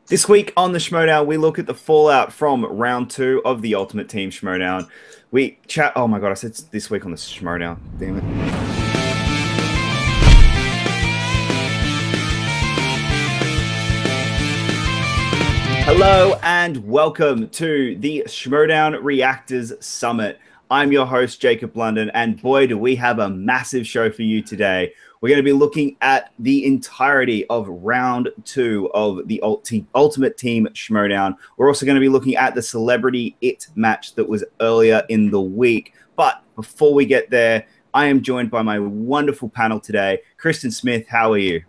This week on the Schmoedown, we look at the fallout from round 2 of the Ultimate Team Schmoedown. We chat. Oh my god, I said this week on the Schmoedown. Damn it. Hello and welcome to the Schmoedown Reactors Summit. I'm your host, Jacob Blunden, and boy, do we have a massive show for you today. We're going to be looking at the entirety of round 2 of the Ultimate Team Schmoedown. We're also going to be looking at the Celebrity It match that was earlier in the week. But before we get there, I am joined by my wonderful panel today. Kristen Smith, how are you?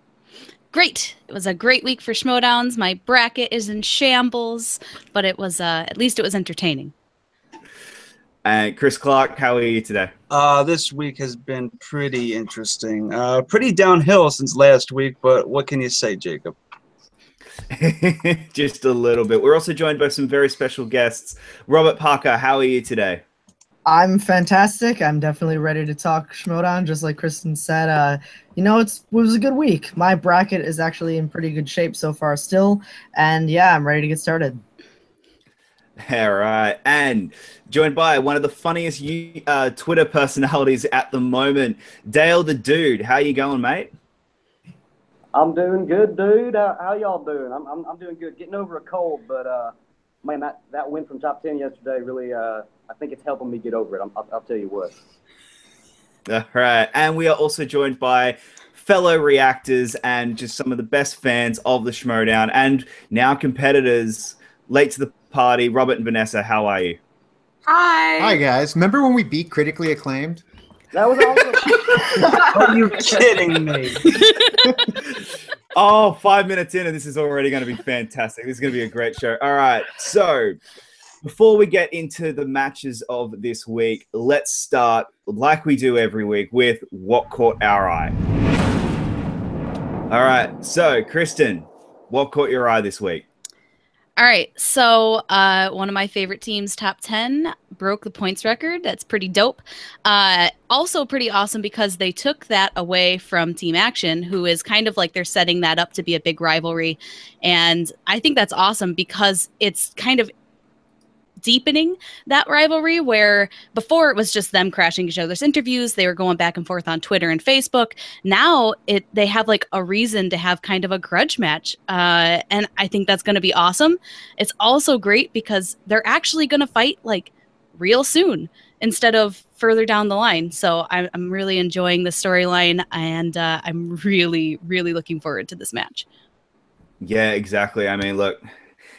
Great. It was a great week for Schmoedowns. My bracket is in shambles, but it was at least it was entertaining. And Chris Clark, how are you today? This week has been pretty interesting. Pretty downhill since last week, but what can you say, Jacob? Just a little bit. We're also joined by some very special guests. Robert Parker, how are you today? I'm fantastic. I'm definitely ready to talk Schmoedown, just like Kristen said. It was a good week. My bracket is actually in pretty good shape so far still, and yeah, I'm ready to get started. All right, and joined by one of the funniest Twitter personalities at the moment, Dale the Dude. How you going, mate? I'm doing good, dude. How y'all doing? I'm doing good. Getting over a cold, but man, that win from top 10 yesterday really I think it's helping me get over it. I'll tell you what. All right, and we are also joined by fellow reactors and just some of the best fans of the Schmoedown and now competitors late to the party. Robert and Vanessa, how are you? Hi. Hi, guys. Remember when we beat Critically Acclaimed? That was awesome. Are you kidding me? Oh, 5 minutes in and this is already going to be fantastic. This is going to be a great show. All right, so before we get into the matches of this week, let's start, like we do every week, with what caught our eye. All right, so Kristen, what caught your eye this week? All right, so one of my favorite teams, top 10, broke the points record. That's pretty dope. Also pretty awesome because they took that away from Team Action, who is kind of like they're setting that up to be a big rivalry. And I think that's awesome because it's kind of deepening that rivalry where before it was just them crashing each other's interviews. They were going back and forth on Twitter and Facebook. Now they have like a reason to have kind of a grudge match. And I think that's going to be awesome. It's also great because they're actually going to fight like real soon instead of further down the line. So I'm really enjoying the storyline and I'm really, really looking forward to this match. Yeah, exactly. I mean, look,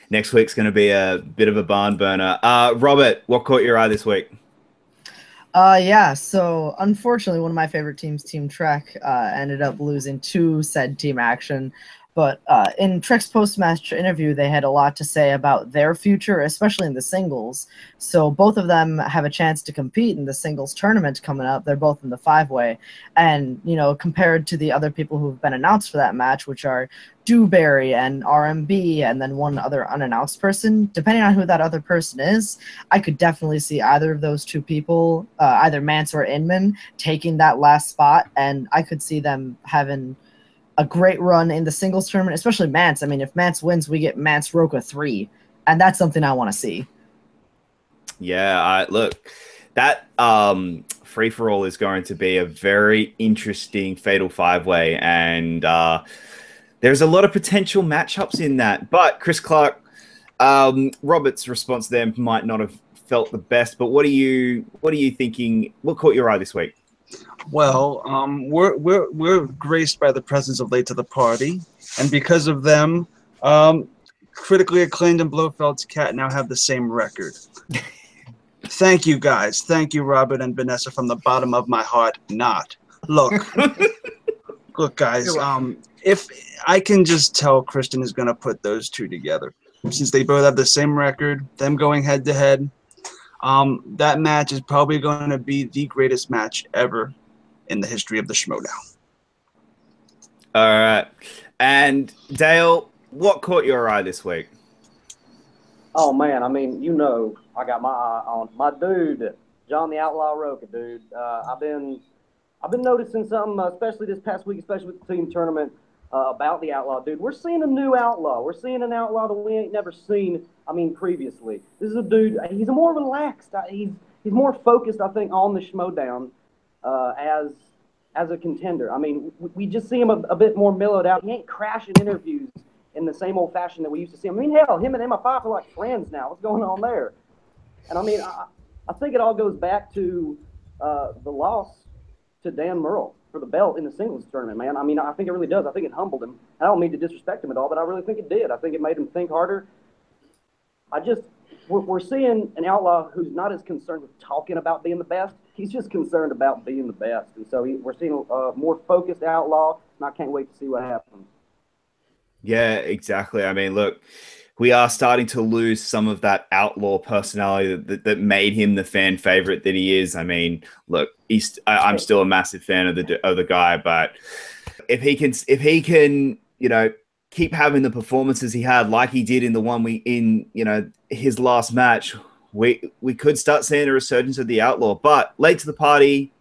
next week's going to be a bit of a barn burner. Robert, what caught your eye this week? Yeah, so unfortunately, one of my favorite teams, Team Trek, ended up losing to said Team Action. But in Trek's post-match interview, they had a lot to say about their future, especially in the singles. So both of them have a chance to compete in the singles tournament coming up. They're both in the 5-way. And, compared to the other people who've been announced for that match, which are Dewberry and RMB, and then one other unannounced person, depending on who that other person is, I could definitely see either of those two people, either Mance or Inman, taking that last spot. And I could see them having a great run in the singles tournament, especially Mance. I mean, if Mance wins, we get Mance Roca 3, and that's something I want to see. Yeah, look, that free-for-all is going to be a very interesting Fatal 5-way, and there's a lot of potential matchups in that. But Chris Clark, Robert's response there might not have felt the best, but what are you thinking? What caught your eye this week? Well, we're graced by the presence of Late to the Party, and because of them, Critically Acclaimed and Blofeld's Cat now have the same record. Thank you, guys. Thank you, Robert and Vanessa, from the bottom of my heart. Look, guys. If I can just tell, Kristen is going to put those two together, since they both have the same record. Them going head to head. That match is probably going to be the greatest match ever in the history of the Schmoedown. All right. And Dale, what caught your eye this week? Oh man, I mean, I got my eye on my dude, John the Outlaw Roca, dude. I've been noticing something, especially this past week, especially with the team tournament. about the Outlaw, dude. We're seeing a new Outlaw. We're seeing an Outlaw that we ain't never seen, previously. This is a dude, he's more relaxed. He's more focused, I think, on the Schmoedown as a contender. We just see him a bit more mellowed out. He ain't crashing interviews in the same old fashion that we used to see him. Hell, him and MI5 are like friends now. What's going on there? And I think it all goes back to the loss to Dan Murrell for the belt in the singles tournament, man. I think it really does. I think it humbled him. I don't mean to disrespect him at all, but I really think it did. I think it made him think harder. We're seeing an Outlaw who's not as concerned with talking about being the best. He's just concerned about being the best. And so we're seeing a more focused Outlaw, and I can't wait to see what happens. Yeah, exactly. Look, we are starting to lose some of that outlaw personality that made him the fan favorite that he is. Look, I'm still a massive fan of the guy, but if he can, keep having the performances he had, like he did in the one his last match, we could start seeing a resurgence of the Outlaw. But late to the party,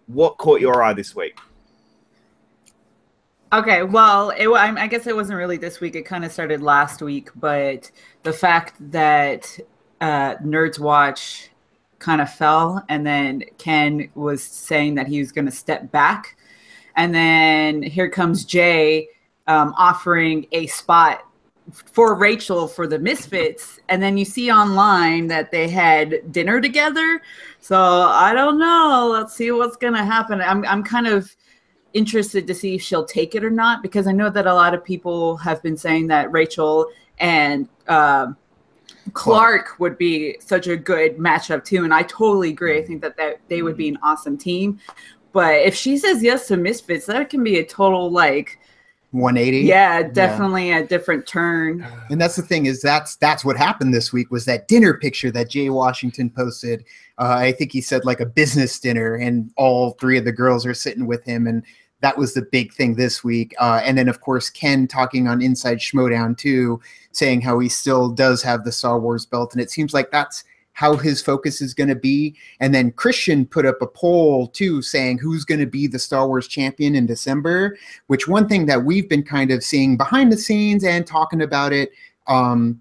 what caught your eye this week? Okay, well, I guess it wasn't really this week. It kind of started last week, but the fact that Nerds Watch kind of fell, and then Ken was saying that he was going to step back, and then here comes Jay offering a spot for Rachel for the Misfits, and then you see online that they had dinner together. So I don't know. Let's see what's going to happen. I'm kind of interested to see if she'll take it or not, because I know that a lot of people have been saying that Rachel and Clark would be such a good matchup too, and I totally agree. I think that they would be an awesome team. But if she says yes to Misfits, that can be a total 180. Yeah, definitely a different turn. And that's the thing, is that's what happened this week, was that dinner picture that Jay Washington posted. I think he said a business dinner, and all three of the girls are sitting with him, and that was the big thing this week. And then, of course, Ken talking on Inside Schmoedown too, saying how he still does have the Star Wars belt, and it seems like that's how his focus is going to be. And then Kristen put up a poll too, saying who's going to be the Star Wars champion in December, which one thing that we've been kind of seeing behind the scenes and talking about it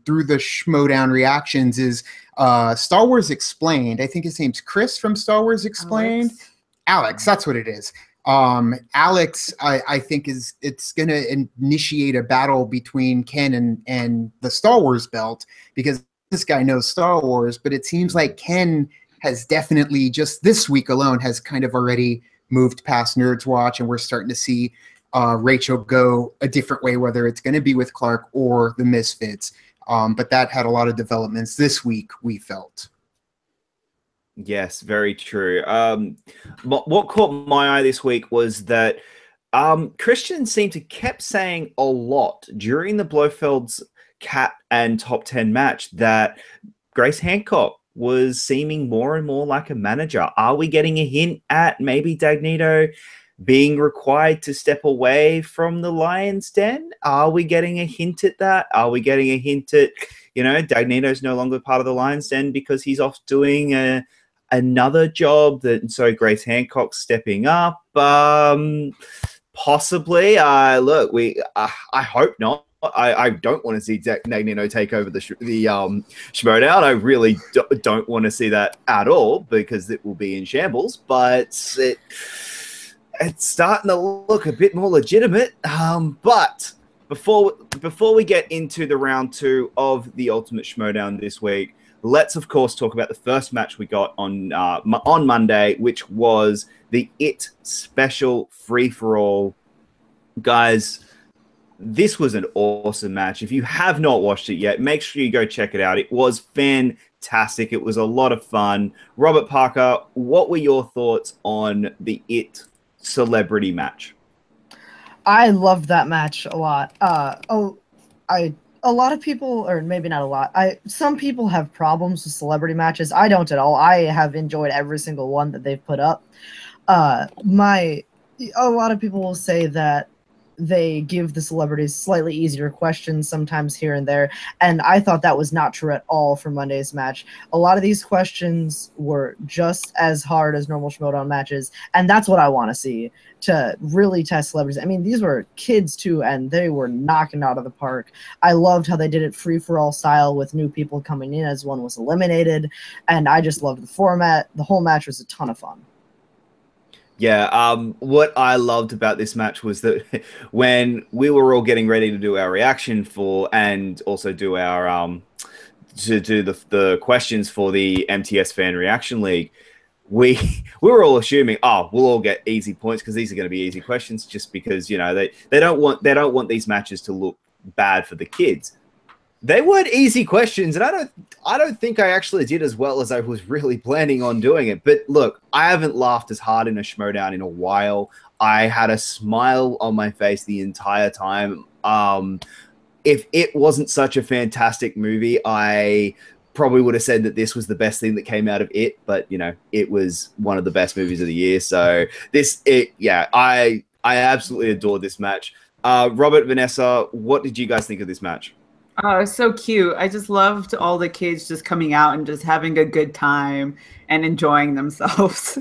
through the Schmoedown reactions is Star Wars Explained. I think his name's Chris from Star Wars Explained. Alex, that's what it is. Alex, I think it's going to initiate a battle between Ken and the Star Wars belt, because this guy knows Star Wars, but it seems like Ken has definitely, just this week alone, has kind of already moved past Nerds Watch, and we're starting to see Rachel go a different way, whether it's going to be with Clark or the Misfits. But that had a lot of developments this week, we felt. Yes, very true. What caught my eye this week was that Christian seemed to kept saying a lot during the Blofeld's Cat and Top 10 match that Grace Hancock was seeming more and more like a manager. Are we getting a hint at maybe Dagnito being required to step away from the Lion's Den? Are we getting a hint at that? Are we getting a hint at, Dagnito's no longer part of the Lion's Den because he's off doing another job, and so Grace Hancock's stepping up? Possibly. Look, I hope not. I don't want to see Dagnito take over the Schmoedown. I really don't want to see that at all, because it will be in shambles. But it's starting to look a bit more legitimate. But before we get into the round 2 of the Ultimate Schmoedown this week, let's of course talk about the first match we got on Monday, which was the IT Special Free for All. Guys, this was an awesome match. If you have not watched it yet, make sure you go check it out. It was fantastic. It was a lot of fun. Robert Parker, what were your thoughts on the IT celebrity match? I loved that match a lot. A lot of people, or maybe not a lot, some people have problems with celebrity matches. I don't at all. I have enjoyed every single one that they've put up. A lot of people will say that they give the celebrities slightly easier questions sometimes here and there, and I thought that was not true at all for Monday's match. A lot of these questions were just as hard as normal Schmoedown matches, and that's what I want to see, to really test celebrities. I mean, these were kids too, and they were knocking out of the park. I loved how they did it free-for-all style with new people coming in as one was eliminated, and I just loved the format. The whole match was a ton of fun. Yeah, what I loved about this match was that when we were all getting ready to do our reaction for, and also do our to do the questions for the MTS Fan Reaction League, we were all assuming, oh, we'll all get easy points because these are going to be easy questions, just because, you know, they don't want these matches to look bad for the kids. They weren't easy questions, and I don't think I actually did as well as I was really planning on doing it. But look, I haven't laughed as hard in a Schmoedown in a while. I had a smile on my face the entire time. If it wasn't such a fantastic movie, I probably would have said that this was the best thing that came out of it. But you know, it was one of the best movies of the year. So I absolutely adored this match. Robert, Vanessa, what did you guys think of this match? Oh, it's so cute. I just loved all the kids just coming out and just having a good time and enjoying themselves.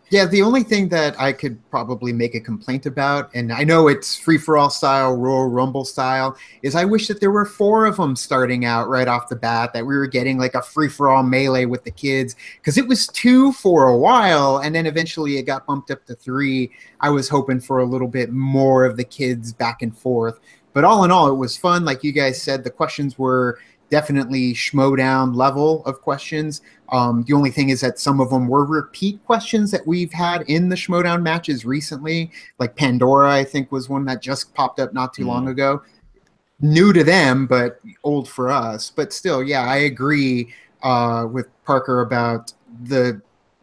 Yeah, the only thing that I could probably make a complaint about, and I know it's free-for-all style, Royal Rumble style, is I wish that there were 4 of them starting out right off the bat, that we were getting like a free-for-all melee with the kids, because it was 2 for a while, and then eventually it got bumped up to 3. I was hoping for a little bit more of the kids back and forth. But all in all, it was fun. Like you guys said, the questions were definitely Schmoedown level of questions. The only thing is that some of them were repeat questions that we've had in the Schmoedown matches recently. Like Pandora, I think, was one that just popped up not too long ago. New to them, but old for us. But still, yeah, I agree with Parker about the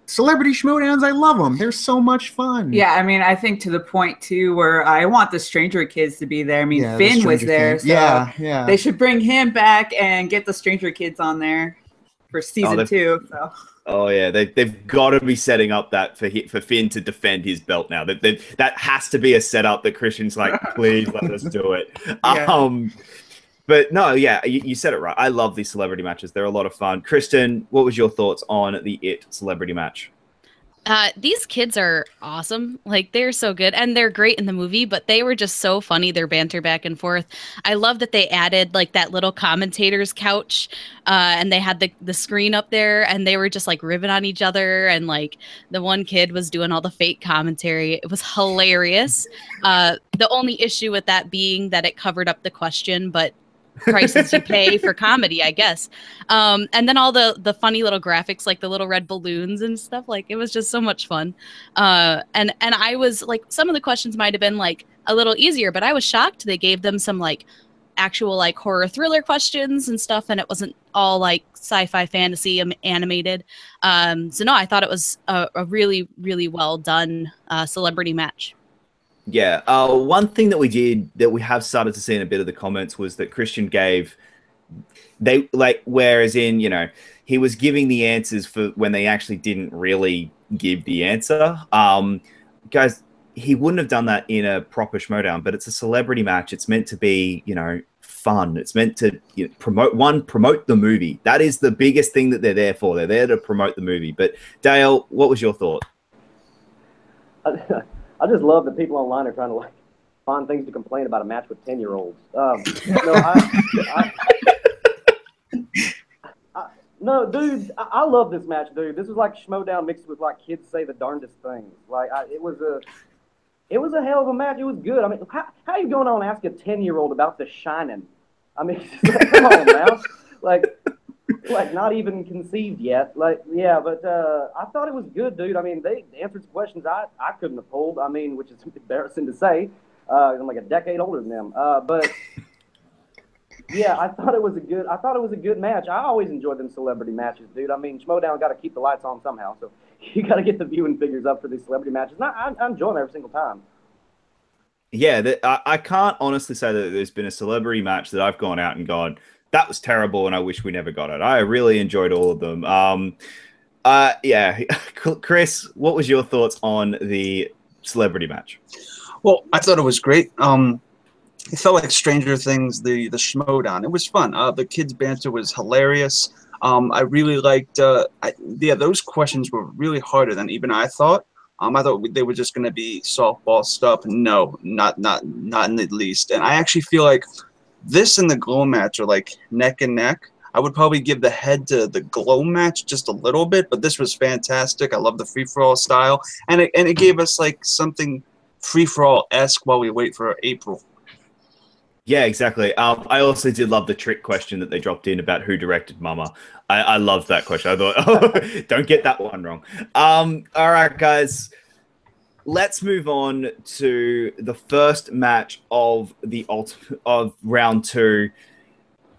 Celebrity Schmoedowns. I love them. They're so much fun. Yeah, I mean, I think to the point too where I want the Stranger Kids to be there. I mean, yeah, Finn was there, so yeah, they should bring him back and get the Stranger Kids on there for season 2. So. Oh yeah, they've got to be setting up that for Finn to defend his belt now. That has to be a setup that Christian's like, please let us do it. Yeah. But no, yeah, you said it right. I love these celebrity matches. They're a lot of fun. Kristen, what was your thoughts on the It celebrity match? These kids are awesome. Like, they're so good, and they're great in the movie, but they were just so funny, their banter back and forth. I love that they added like that little commentator's couch, and they had the screen up there, and they were just like ribbing on each other, and like the one kid was doing all the fake commentary. It was hilarious. The only issue with that being that it covered up the question, but prices you pay for comedy, I guess. And then all the funny little graphics, like the little red balloons and stuff. Like, it was just so much fun. And I was like, some of the questions might have been like a little easier, but I was shocked they gave them some like actual like horror thriller questions and stuff, and it wasn't all like sci-fi fantasy animated. So no, I thought it was a really, really well done celebrity match. Yeah, one thing that we have started to see in a bit of the comments was that Christian whereas in, you know, he was giving the answers for when they actually didn't really give the answer. Guys, he wouldn't have done that in a proper Schmoedown, but it's a celebrity match. It's meant to be, you know, fun. It's meant to promote the movie. That is the biggest thing that they're there for. They're there to promote the movie. But Dale, what was your thought? I just love that people online are trying to like find things to complain about a match with 10-year-olds. No, dude, I love this match, dude. This was like Schmoedown mixed with like kids say the darndest things. Like it was a hell of a match. It was good. I mean, how are you going on and ask a 10-year-old about The Shining? I mean, like, come on now, like not even conceived yet. Like, yeah, but I thought it was good, dude. I mean, they answered some questions I couldn't have pulled. I mean, which is embarrassing to say. I'm like a decade older than them. But yeah, I thought it was a good match. I always enjoy them celebrity matches, dude. I mean, Schmoedown got to keep the lights on somehow, so you got to get the viewing figures up for these celebrity matches. And I enjoy them every single time. Yeah, I can't honestly say that there's been a celebrity match that I've gone out and gone, that was terrible and I wish we never got it. I really enjoyed all of them. Yeah, Chris, what was your thoughts on the celebrity match? Well, I thought it was great. It felt like Stranger Things, the Schmoedown. It was fun. The kids' banter was hilarious. I really liked. Those questions were really harder than even I thought. I thought they were just going to be softball stuff. No, not in the least. And I actually feel like this and the glow match are like neck and neck. I would probably give the head to the glow match just a little bit, but this was fantastic. I love the free for all style, and it gave us like something free for all esque while we wait for April. Yeah, exactly. I also did love the trick question that they dropped in about who directed Mama. I loved that question. I thought, oh, don't get that one wrong. All right, guys. Let's move on to the first match of of round 2.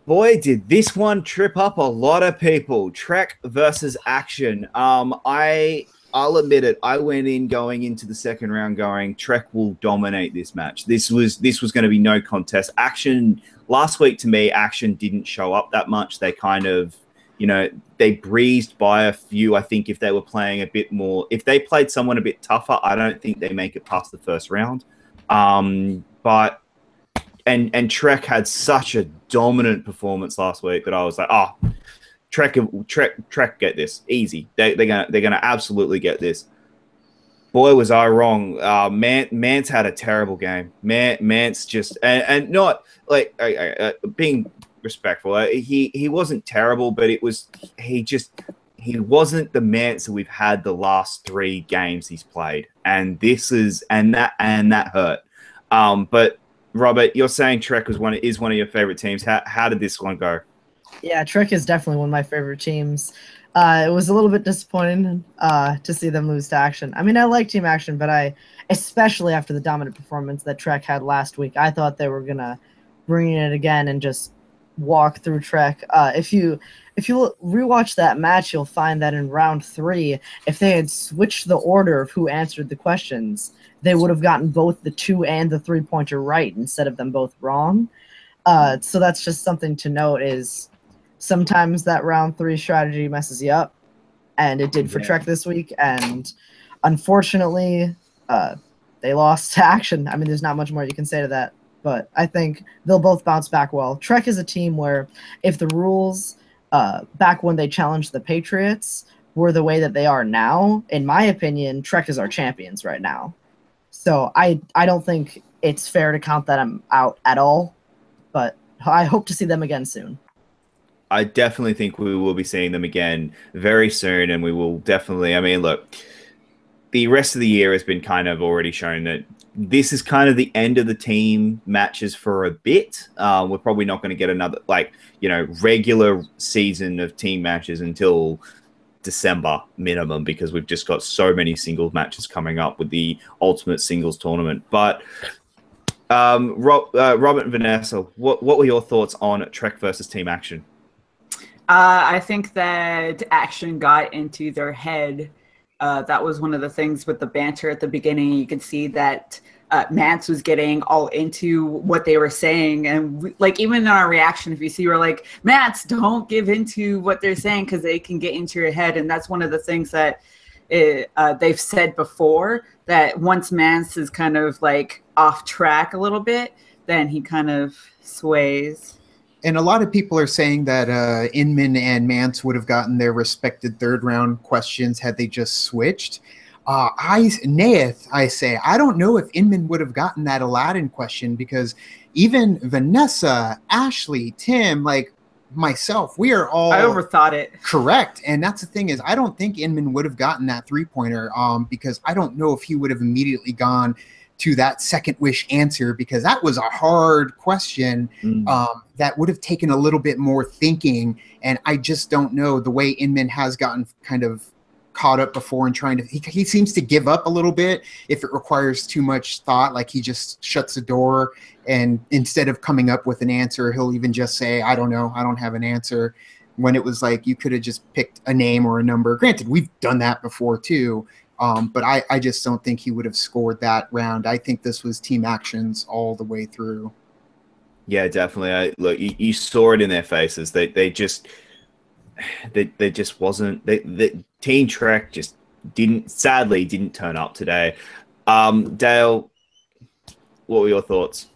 Boy, did this one trip up a lot of people. Trek versus Action. I'll admit it. I went in going into the second round going, Trek will dominate this match. This was going to be no contest. Action last week, to me, Action didn't show up that much. They kind of, they breezed by a few. I think if they were playing a bit more, if they played someone a bit tougher, I don't think they make it past the first round. But Trek had such a dominant performance last week that I was like, oh, Trek get this easy. They're gonna absolutely get this. Boy, was I wrong. Mance had a terrible game. Mance just and not like being respectful. He wasn't terrible, but he wasn't the Mance that we've had the last 3 games he's played, and that hurt. But Robert, you're saying Trek is one of your favorite teams. How did this one go? Yeah, Trek is definitely one of my favorite teams. It was a little bit disappointing to see them lose to Action. I mean, I like Team Action, but especially after the dominant performance that Trek had last week, I thought they were gonna bring it again and just walk through Trek. If you rewatch that match, you'll find that in round 3, if they had switched the order of who answered the questions, they would have gotten both the 2 and the 3-pointer right instead of them both wrong. So that's just something to note is sometimes that round 3 strategy messes you up, and it did for Trek this week. And unfortunately, they lost to Action. I mean, there's not much more you can say to that, but I think they'll both bounce back well. Trek is a team where if the rules back when they challenged the Patriots were the way that they are now, in my opinion, Trek is our champions right now. So I don't think it's fair to count them out at all, but I hope to see them again soon. I definitely think we will be seeing them again very soon, and we will definitely, I mean, look, the rest of the year has been kind of already shown that this is kind of the end of the team matches for a bit. We're probably not going to get another, regular season of team matches until December minimum, because we've just got so many singles matches coming up with the Ultimate Singles Tournament. But Robert and Vanessa, what were your thoughts on Trek versus Team Action? I think that Action got into their head. That was one of the things with the banter at the beginning. You could see that Mance was getting all into what they were saying. And even in our reaction, if you see, we're like, Mance, don't give into what they're saying because they can get into your head. And that's one of the things that they've said before, that once Mance is kind of off track a little bit, then he kind of sways. And a lot of people are saying that Inman and Mance would have gotten their respected 3rd round questions had they just switched. I say, I don't know if Inman would have gotten that Aladdin question, because even Vanessa, Ashley, Tim, myself, we are all... I overthought it. Correct. And that's the thing is, I don't think Inman would have gotten that 3-pointer because I don't know if he would have immediately gone to that second wish answer, because that was a hard question that would have taken a little bit more thinking. And I just don't know, the way Inman has gotten kind of caught up before and trying to, he seems to give up a little bit if it requires too much thought. He just shuts the door, and instead of coming up with an answer, he'll even just say, I don't know, I don't have an answer, when it was you could have just picked a name or a number. Granted, we've done that before too. But I just don't think he would have scored that round. I think this was Team Actions all the way through. Yeah, definitely. Look, you saw it in their faces. They just wasn't. The Team Trek just sadly didn't turn up today. Dale, What were your thoughts?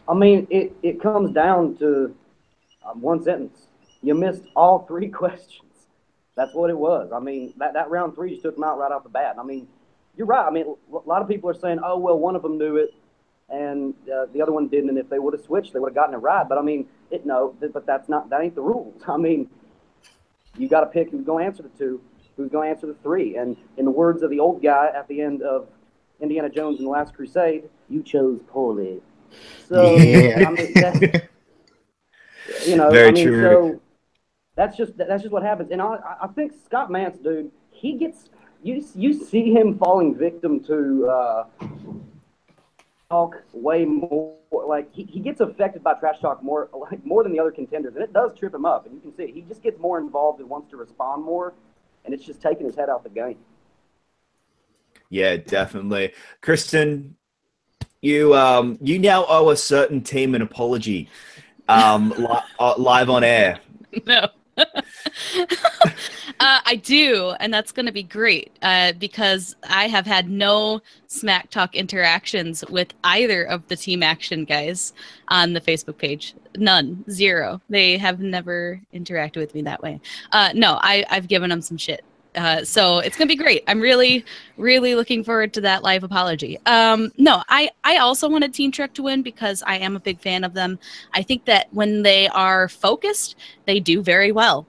I mean, it comes down to one sentence. You missed all 3 questions. That's what it was. I mean, that round 3 just took them out right off the bat. I mean, you're right. I mean, a lot of people are saying, oh, well, one of them knew it and the other one didn't, and if they would have switched, they would have gotten it right. But I mean, but that ain't the rules. I mean, you got to pick who's going to answer the 2, who's going to answer the 3. And in the words of the old guy at the end of Indiana Jones and the Last Crusade, you chose poorly. So, Yeah. I mean, Very true. So that's just what happens. And I think Scott Mance, dude, he gets you see him falling victim to talk way more. Like he gets affected by trash talk more than the other contenders, and it does trip him up. And you can see he just gets more involved and wants to respond more, and it's just taking his head out the game. Yeah, definitely. Kristen, you now owe a certain team an apology, live on air. No. I do, and that's going to be great because I have had no smack talk interactions with either of the Team Action guys on the Facebook page. None. 0. They have never interacted with me that way. No, I've given them some shit. So it's going to be great. I'm really, really looking forward to that live apology. No, I also wanted Team Trek to win because I am a big fan of them. I think that when they are focused, they do very well.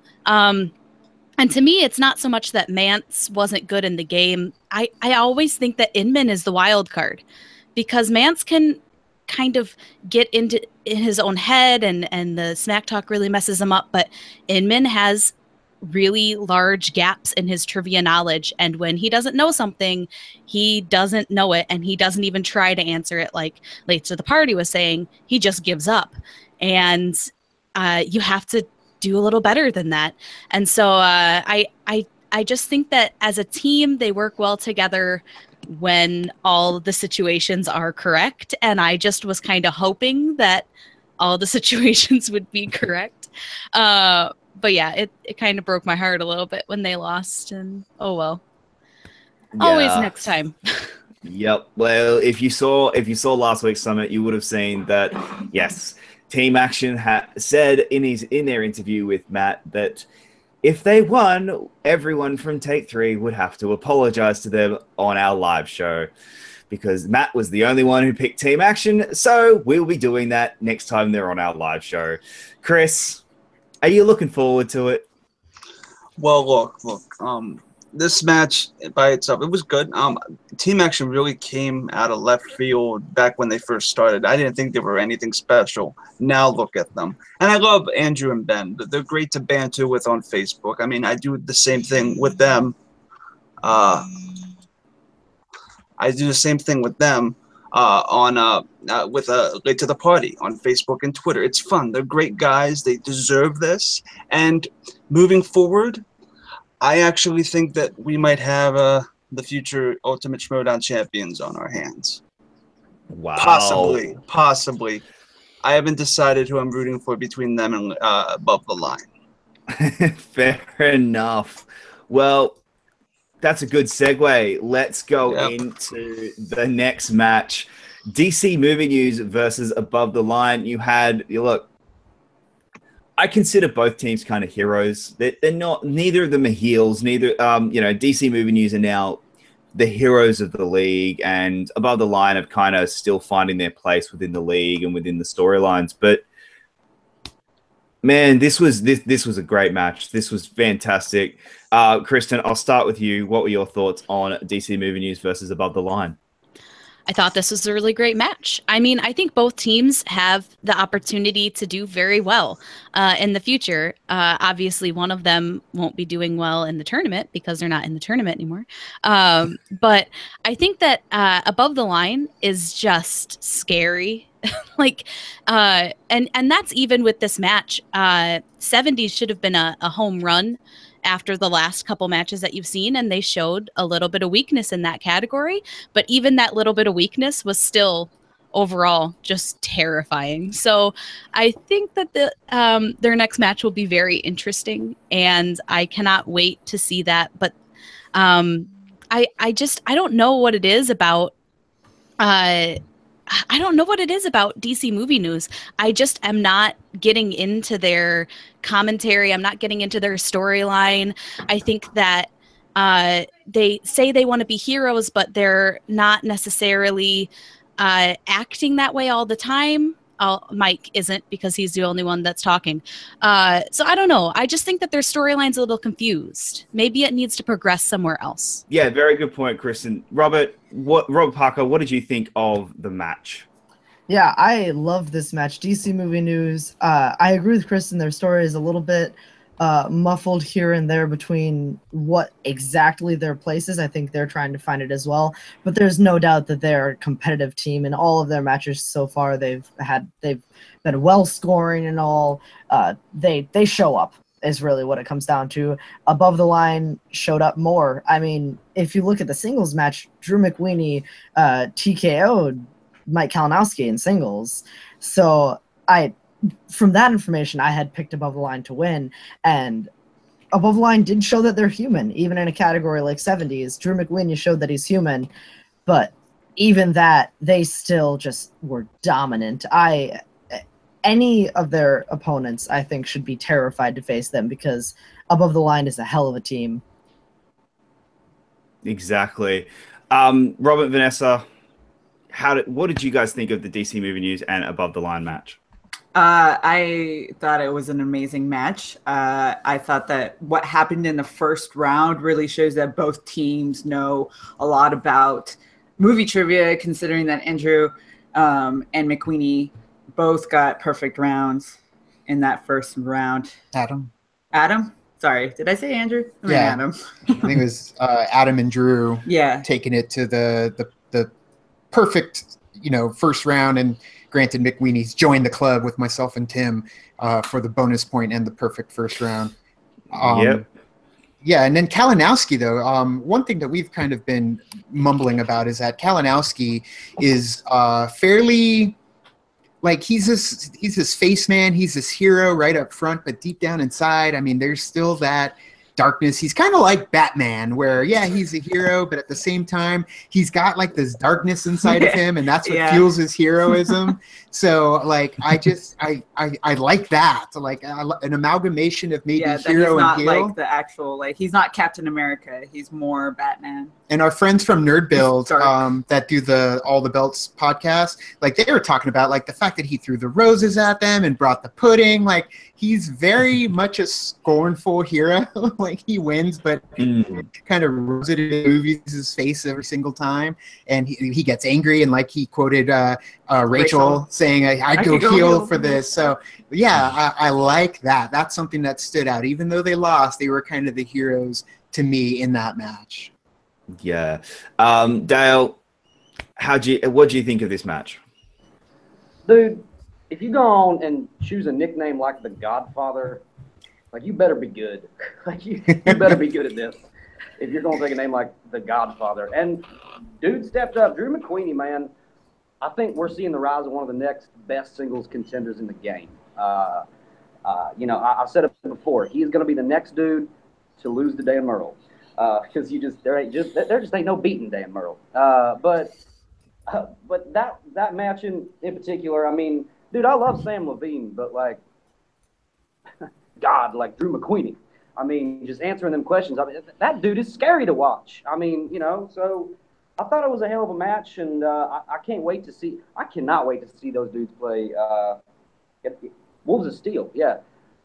And to me, it's not so much that Mance wasn't good in the game. I always think that Inman is the wild card because Mance can kind of get in his own head and the smack talk really messes him up. But Inman has really large gaps in his trivia knowledge. And when he doesn't know something, he doesn't know it. And he doesn't even try to answer it like Late to the Party was saying. He just gives up. And you have to do a little better than that. And so I just think that as a team, they work well together when all the situations are correct. And I just was kind of hoping that all the situations would be correct. But yeah, it kind of broke my heart a little bit when they lost, and oh well. Yeah. Always next time. Yep. Well, if you saw last week's summit, you would have seen that yes, Team Action said in their interview with Matt that if they won, everyone from Take 3 would have to apologize to them on our live show because Matt was the only one who picked Team Action. So we'll be doing that next time they're on our live show. Chris, are you looking forward to it? Well, look. This match by itself, it was good. Team Action really came out of left field back when they first started. I didn't think they were anything special. Now look at them. And I love Andrew and Ben. They're great to banter with on Facebook. I mean, I do the same thing with them. With Late to the Party on Facebook and Twitter. It's fun. They're great guys. They deserve this. And moving forward, I actually think that we might have the future Ultimate Schmoedown champions on our hands. Wow. Possibly. I haven't decided who I'm rooting for between them and Above the Line. Fair enough. Well, that's a good segue. Let's go into the next match. DC Movie News versus Above the Line. Look, I consider both teams kind of heroes. They're not, neither of them are heels. DC Movie News are now the heroes of the league, and Above the Line are kind of still finding their place within the league and within the storylines. But man, this was a great match. This was fantastic. Kristen, I'll start with you. What were your thoughts on DC Movie News versus Above the Line? I thought this was a really great match. I mean, I think both teams have the opportunity to do very well in the future. Obviously, one of them won't be doing well in the tournament because they're not in the tournament anymore. But I think that Above the Line is just scary. And that's even with this match. 70s should have been a home run after the last couple matches that you've seen, and they showed a little bit of weakness in that category, but even that little bit of weakness was still overall just terrifying. So I think that their next match will be very interesting, and I cannot wait to see that. But I don't know what it is about I don't know what it is about DC Movie News. I just am not getting into their commentary. I'm not getting into their storyline. I think that they say they want to be heroes, but they're not necessarily acting that way all the time. Mike isn't, because he's the only one that's talking. So I don't know. I just think that their storyline's a little confused. Maybe it needs to progress somewhere else. Yeah, very good point, Kristen. Robert Parker, what did you think of the match? Yeah, I love this match. DC Movie News. I agree with Kristen. Their story is a little bit muffled here and there between what exactly their place is. I think they're trying to find it as well. But there's no doubt that they're a competitive team. In all of their matches so far, they've been well scoring and all. They show up is really what it comes down to. Above the Line showed up more. I mean, if you look at the singles match, Drew McWeeny TKO'd Mike Kalinowski in singles. So from that information, I had picked Above the Line to win, and Above the Line did show that they're human, even in a category like 70s. Drew McWeeny showed that he's human, but even that, they still just were dominant. Any of their opponents, I think, should be terrified to face them, because Above the Line is a hell of a team. Exactly. Robert, Vanessa, what did you guys think of the DC Movie News and Above the Line match? I thought it was an amazing match. I thought that what happened in the first round really shows that both teams know a lot about movie trivia, considering that Andrew and McQueenie both got perfect rounds in that first round. Adam? Sorry, did I say Andrew? Yeah. Adam. I think it was Adam and Drew taking it to the perfect, first round, and granted, McWeenie's joined the club with myself and Tim for the bonus point and the perfect first round. Yep. Yeah, and then Kalinowski, though, one thing that we've kind of been mumbling about is that Kalinowski is fairly, like, he's this face man, he's this hero right up front, but deep down inside, I mean, there's still that darkness. He's kind of like Batman, where he's a hero, but at the same time he's got like this darkness inside of him, and that's what fuels his heroism. So like I like that, like an amalgamation of maybe hero and heel. Like the actual, like, he's not Captain America, he's more Batman. And our friends from Nerd Build that do the All the Belts podcast, like, they were talking about like the fact that he threw the roses at them and brought the pudding. Like, he's very much a scornful hero. Like, he wins, but kind of rubs it in the movies' face every single time. And he gets angry, and like he quoted Rachel saying, "I'd go heel for this." So yeah, I like that. That's something that stood out. Even though they lost, they were kind of the heroes to me in that match. Yeah. Dale, what do you think of this match? Dude, if you go on and choose a nickname like the Godfather, like, you better be good. Like, you better be good at this if you're going to take a name like the Godfather. And dude stepped up. Drew McWeeny, man, I think we're seeing the rise of one of the next best singles contenders in the game. I've said it before. He's going to be the next dude to lose to Dan Myrtle. Because there just ain't no beating Dan Myrtle. But that match in particular, I mean, dude, I love Sam Levine, but like, God, like Drew McWeeny. I mean, just answering them questions. I mean, that dude is scary to watch. I mean, so I thought it was a hell of a match, and I cannot wait to see those dudes play Wolves of Steel. Yeah,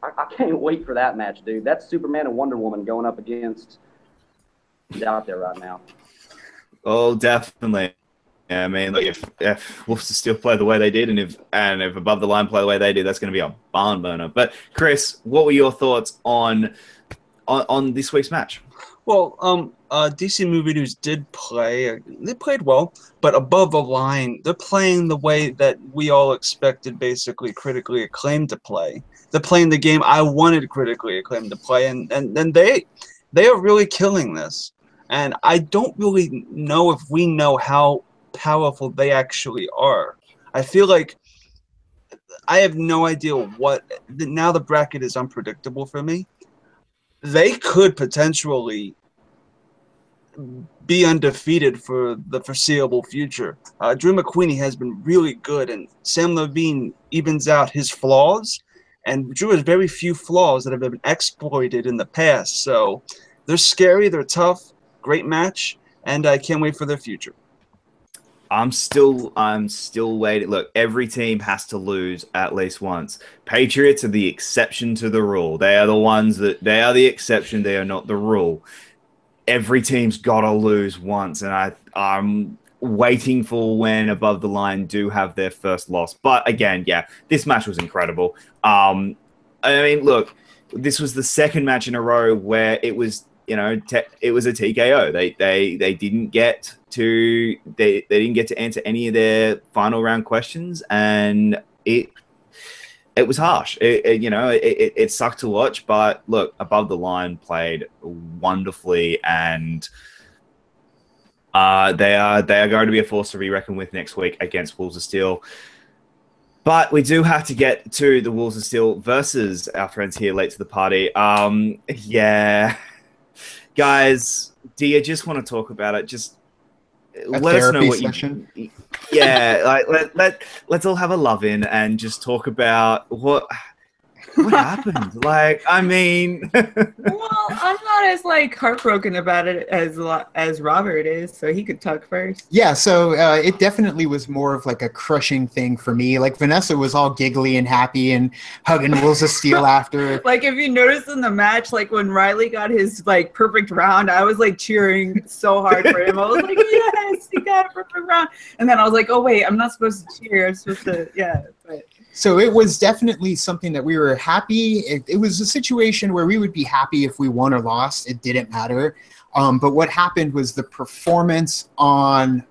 I can't wait for that match, dude. That's Superman and Wonder Woman going up against out there right now. Oh, definitely. Yeah, I mean, like, if Wolves of Steel play the way they did, and if Above the Line play the way they did, that's going to be a barn burner. But Chris, what were your thoughts on this week's match? Well, DC Movie News did play. They played well, but Above the Line, they're playing the way that we all expected, basically critically acclaimed to play. They're playing the game I wanted critically acclaimed to play, and they are really killing this. And I don't really know if we know how powerful they actually are. I feel like I have no idea now the bracket is unpredictable for me. They could potentially be undefeated for the foreseeable future. Drew McQueenie has been really good, and Sam Levine evens out his flaws, and Drew has very few flaws that have been exploited in the past. So they're scary, they're tough, great match, and I can't wait for their future. I'm still waiting. Look, every team has to lose at least once. Patriots are the exception to the rule. They are the exception. They are not the rule. Every team's got to lose once, and I'm waiting for when Above the Line do have their first loss. But again, yeah, this match was incredible. I mean, look, this was the second match in a row where it was, it was a TKO. They didn't get to answer any of their final round questions, and it was harsh. It sucked to watch, but look, Above the Line played wonderfully, and they are going to be a force to be reckoned with next week against Wolves of Steel. But we do have to get to the Wolves of Steel versus our friends here late to the party. Yeah, guys, do you just want to talk about it? Just let us know what session. Yeah, like let's all have a love in and just talk about what happened. Like, I mean, well, I'm not as heartbroken about it as Robert is, so he could talk first. Yeah, so it definitely was more of a crushing thing for me. Like, Vanessa was all giggly and happy and hugging Wolves of Steel after. Like, if you noticed in the match, when Riley got his perfect round, I was cheering so hard for him. I was like, yes, he got a perfect round. And then I was like, oh wait, I'm not supposed to cheer. I'm supposed to, yeah. But so it was definitely something that we were happy. It was a situation where we would be happy if we won or lost. It didn't matter. But what happened was the performance on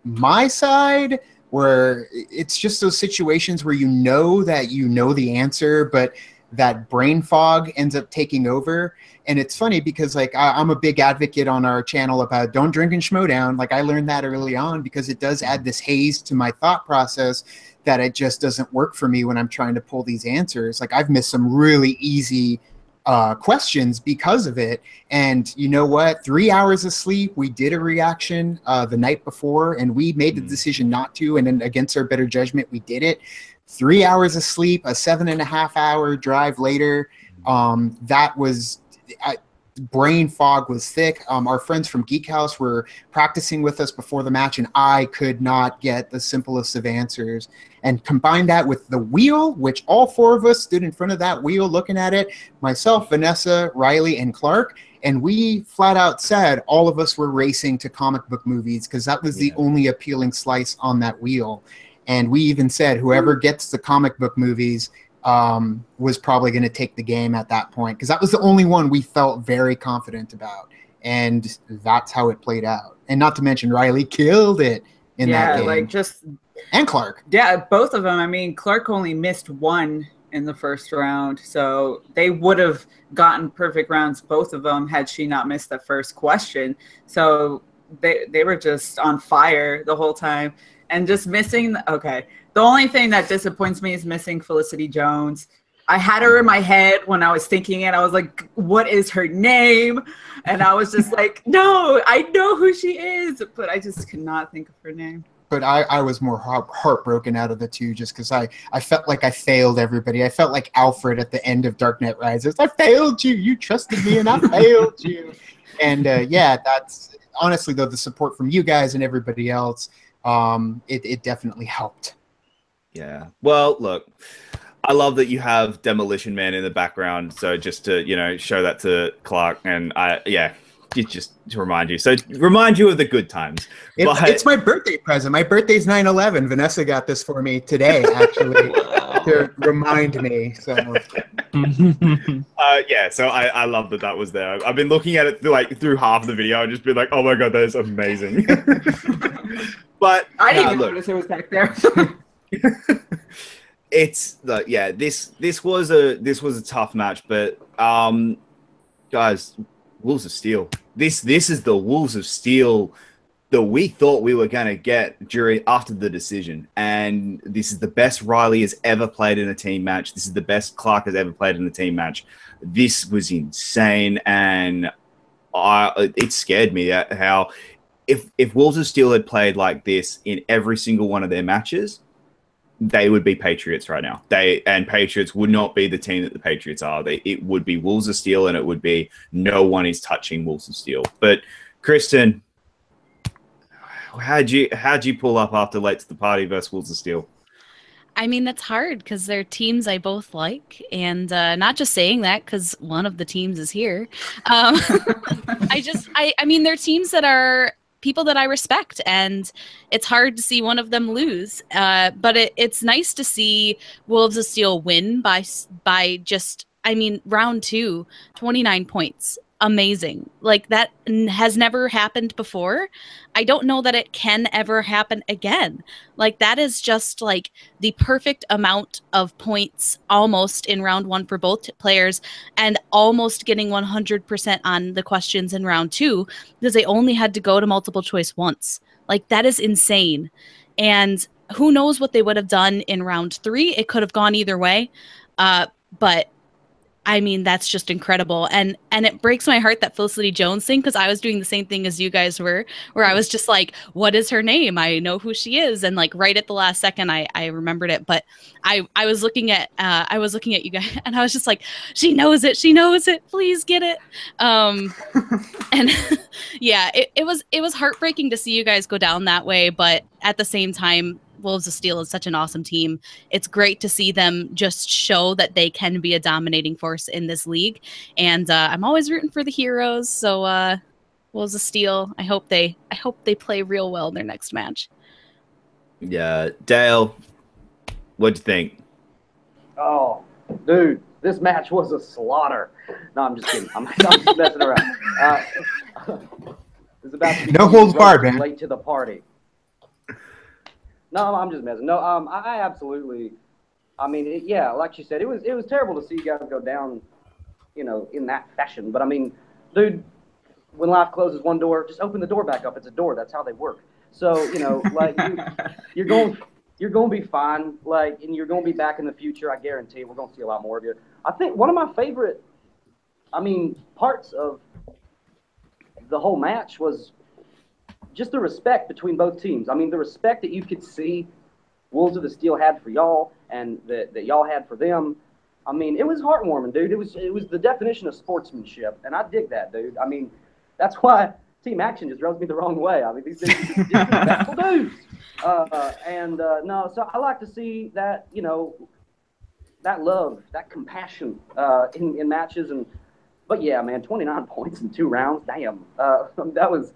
my side, where it's just those situations where that the answer, but that brain fog ends up taking over. And it's funny because I'm a big advocate on our channel about don't drink and Schmoedown. I learned that early on because it does add this haze to my thought process that it just doesn't work for me when I'm trying to pull these answers. I've missed some really easy questions because of it. And you know what? 3 hours of sleep. We did a reaction the night before, and we made the decision not to. And then against our better judgment, we did it. 3 hours of sleep, a 7.5-hour drive later. That was brain fog was thick. Our friends from Geek House were practicing with us before the match, and I could not get the simplest of answers. And combine that with the wheel, which all four of us stood in front of that wheel looking at it, myself, Vanessa, Riley, and Clark, and we flat out said all of us were racing to comic book movies because that was the only appealing slice on that wheel. And we even said whoever gets the comic book movies was probably going to take the game at that point, because that was the only one we felt very confident about, and that's how it played out. And not to mention Riley killed it in that game. And Clark. Yeah, both of them. I mean, Clark only missed one in the first round, so they would have gotten perfect rounds, both of them, had she not missed the first question. So they were just on fire the whole time. And just missing, the only thing that disappoints me is missing Felicity Jones. I had her in my head when I was thinking it. I was like, what is her name? And I was just like, no, I know who she is, but I just could not think of her name. But I was more heartbroken out of the two, just because I felt like I failed everybody. I felt like Alfred at the end of Dark Knight Rises. I failed you. You trusted me, and I failed you. And that's honestly, though, the support from you guys and everybody else, it definitely helped. Yeah. Well, look, I love that you have Demolition Man in the background. So just to, show that to Clark, and just to remind you. So remind you of the good times. It's my birthday present. My birthday's 9/11. Vanessa got this for me today, actually, to remind me. So so I love that was there. I've been looking at it through half of the video and just been like, oh my god, that is amazing. But I didn't notice it was back there. It's this was a tough match, but guys, Wolves of Steel. This is the Wolves of Steel that we thought we were going to get after the decision, and this is the best Riley has ever played in a team match. This is the best Clark has ever played in a team match. This was insane, and it scared me at how if Wolves of Steel had played like this in every single one of their matches, they would be Patriots right now. Patriots would not be the team that the Patriots are. It would be Wolves of Steel, and it would be no one is touching Wolves of Steel. But Kristen, how'd you pull up after late to the party versus Wolves of Steel? I mean, that's hard because they're teams I both like, and not just saying that because one of the teams is here. I mean, they're teams that are people that I respect, and it's hard to see one of them lose. But it's nice to see Wolves of Steel win by just, I mean, round 2, 29 points. Amazing. Like, that has never happened before. I don't know that it can ever happen again. Like, that is just like the perfect amount of points almost in round 1 for both players, and almost getting 100% on the questions in round 2 because they only had to go to multiple choice once. Like, that is insane. And who knows what they would have done in round 3. It could have gone either way. But I mean, that's just incredible. And it breaks my heart that Felicity Jones thing, because I was doing the same thing as you guys were, where I was just like, what is her name? I know who she is. And like right at the last second, I remembered it. But I was looking at you guys, and I was just like, she knows it. She knows it. Please get it. And yeah, it was heartbreaking to see you guys go down that way. But at the same time, Wolves of Steel is such an awesome team. It's great to see them just show that they can be a dominating force in this league. And I'm always rooting for the heroes. So Wolves of Steel, I hope they play real well in their next match. Yeah, Dale, what'd you think? Oh, dude, this match was a slaughter. No, I'm just kidding. I'm just messing around. It's about to be no holds barred, man. Late to the party. No, I'm just messing. No, I absolutely. I mean, yeah, like you said, it was terrible to see you guys go down, in that fashion. But I mean, dude, when life closes one door, just open the door back up. It's a door. That's how they work. So like you're going to be fine. Like, and you're going to be back in the future. I guarantee. We're going to see a lot more of you. I think one of my favorite, parts of the whole match was just the respect between both teams. I mean, the respect that you could see Wolves of the Steel had for y'all and that y'all had for them. I mean, it was heartwarming, dude. It was the definition of sportsmanship, and I dig that, dude. I mean, that's why Team Action just rubs me the wrong way. I mean, these dudes are disrespectful dudes. No, so I like to see that, that love, that compassion in matches. But yeah, man, 29 points in 2 rounds. Damn. That was,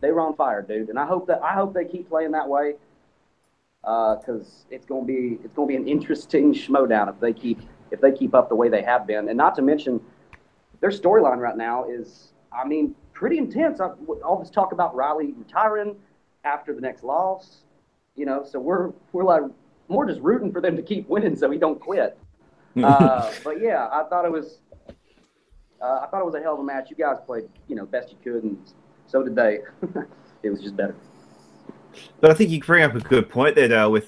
they were on fire, dude, and I hope they keep playing that way, because it's gonna be an interesting schmoedown if they keep up the way they have been, and not to mention their storyline right now is, pretty intense. All this talk about Riley retiring after the next loss, so we're like more just rooting for them to keep winning so he don't quit. But yeah, I thought it was a hell of a match. You guys played, best you could, and so did they. It was just better. But I think you bring up a good point there, Dale.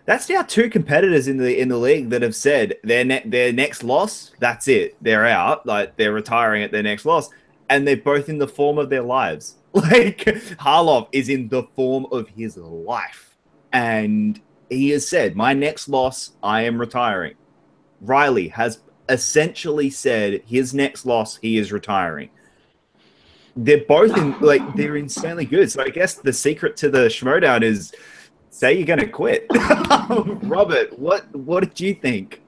That's now 2 competitors in the league that have said their next loss, that's it, they're out, like they're retiring at their next loss, and they're both in the form of their lives. Like Harlov is in the form of his life, and he has said, "My next loss, I am retiring." Riley has essentially said his next loss, he is retiring. They're both they're insanely good. So I guess the secret to the Schmoedown is say you're gonna quit. Robert, what did you think?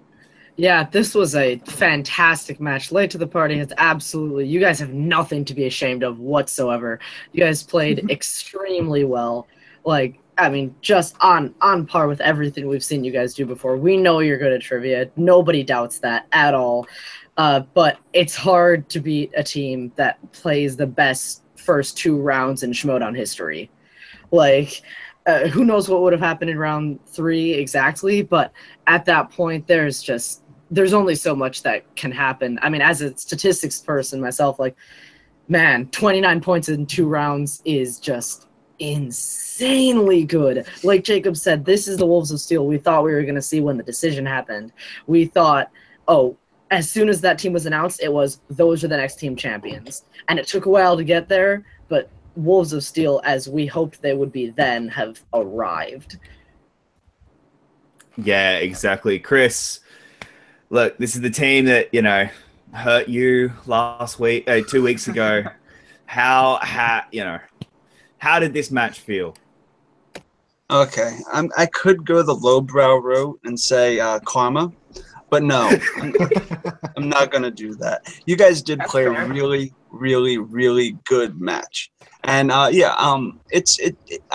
Yeah, this was a fantastic match. Late to the party has absolutely, you guys have nothing to be ashamed of whatsoever. You guys played extremely well. Like, just on par with everything we've seen you guys do before. We know you're good at trivia. Nobody doubts that at all. But it's hard to beat a team that plays the best first 2 rounds in Schmoedown history. Like, who knows what would have happened in round 3 exactly, but at that point, there's only so much that can happen. As a statistics person myself, like, man, 29 points in 2 rounds is just insanely good. Like Jacob said, this is the Wolves of Steel we thought we were going to see when the decision happened. We thought, as soon as that team was announced, it was those are the next team champions. And it took a while to get there, but Wolves of Steel, as we hoped they would be then, have arrived. Yeah, exactly. Chris, look, this is the team that, hurt you last week, 2 weeks ago. How did this match feel? Okay, I could go the lowbrow route and say karma, but no, I'm not gonna do that. You guys did play a really, really, really good match, and I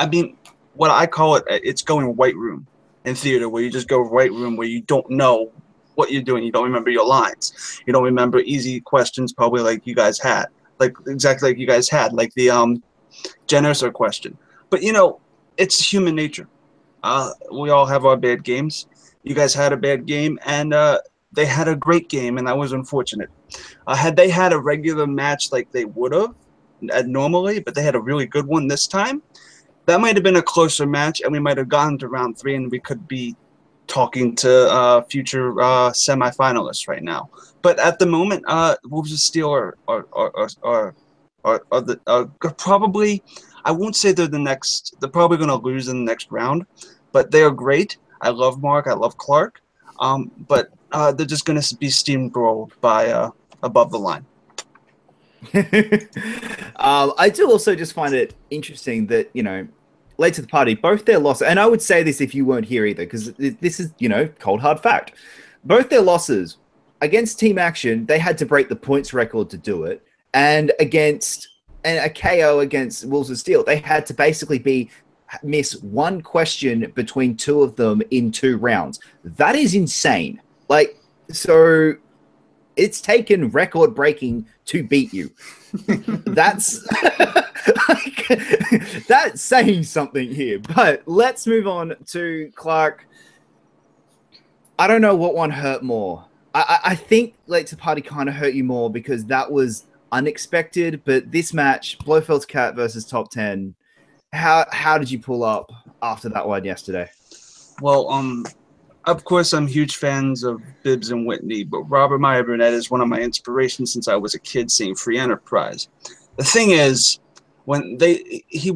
mean, what I call it, it's going white room in theater, where you just go white room, where you don't know what you're doing, you don't remember your lines, you don't remember easy questions, probably like you guys had, like exactly like you guys had, like the Jennifer question, but it's human nature. We all have our bad games. You guys had a bad game, and they had a great game, and that was unfortunate. Had they had a regular match like they would have normally, but they had a really good one this time, that might have been a closer match, and we might have gotten to round 3, and we could be talking to future semifinalists right now. But at the moment, Wolves of Steel are probably. I won't say they're the next. They're probably going to lose in the next round, but they are great. I love Mark. I love Clark. But they're just going to be steamrolled by above the line. I do also just find it interesting that late to the party, both their losses, and I would say this if you weren't here either, because this is cold hard fact. Both their losses against Team Action, they had to break the points record to do it, and against. And a KO against Wolves of Steel, they had to basically miss one question between two of them in 2 rounds. That is insane. So it's taken record breaking to beat you. That's that's saying something here. But let's move on to Clark. I don't know what one hurt more. I think Late to the Party kind of hurt you more because that was unexpected, but this match, Blofeld's Cat versus Top 10, how did you pull up after that one yesterday? Well, of course, I'm huge fans of Bibbs and Whitney, but Robert Meyer Burnett is one of my inspirations since I was a kid seeing Free Enterprise. The thing is, when he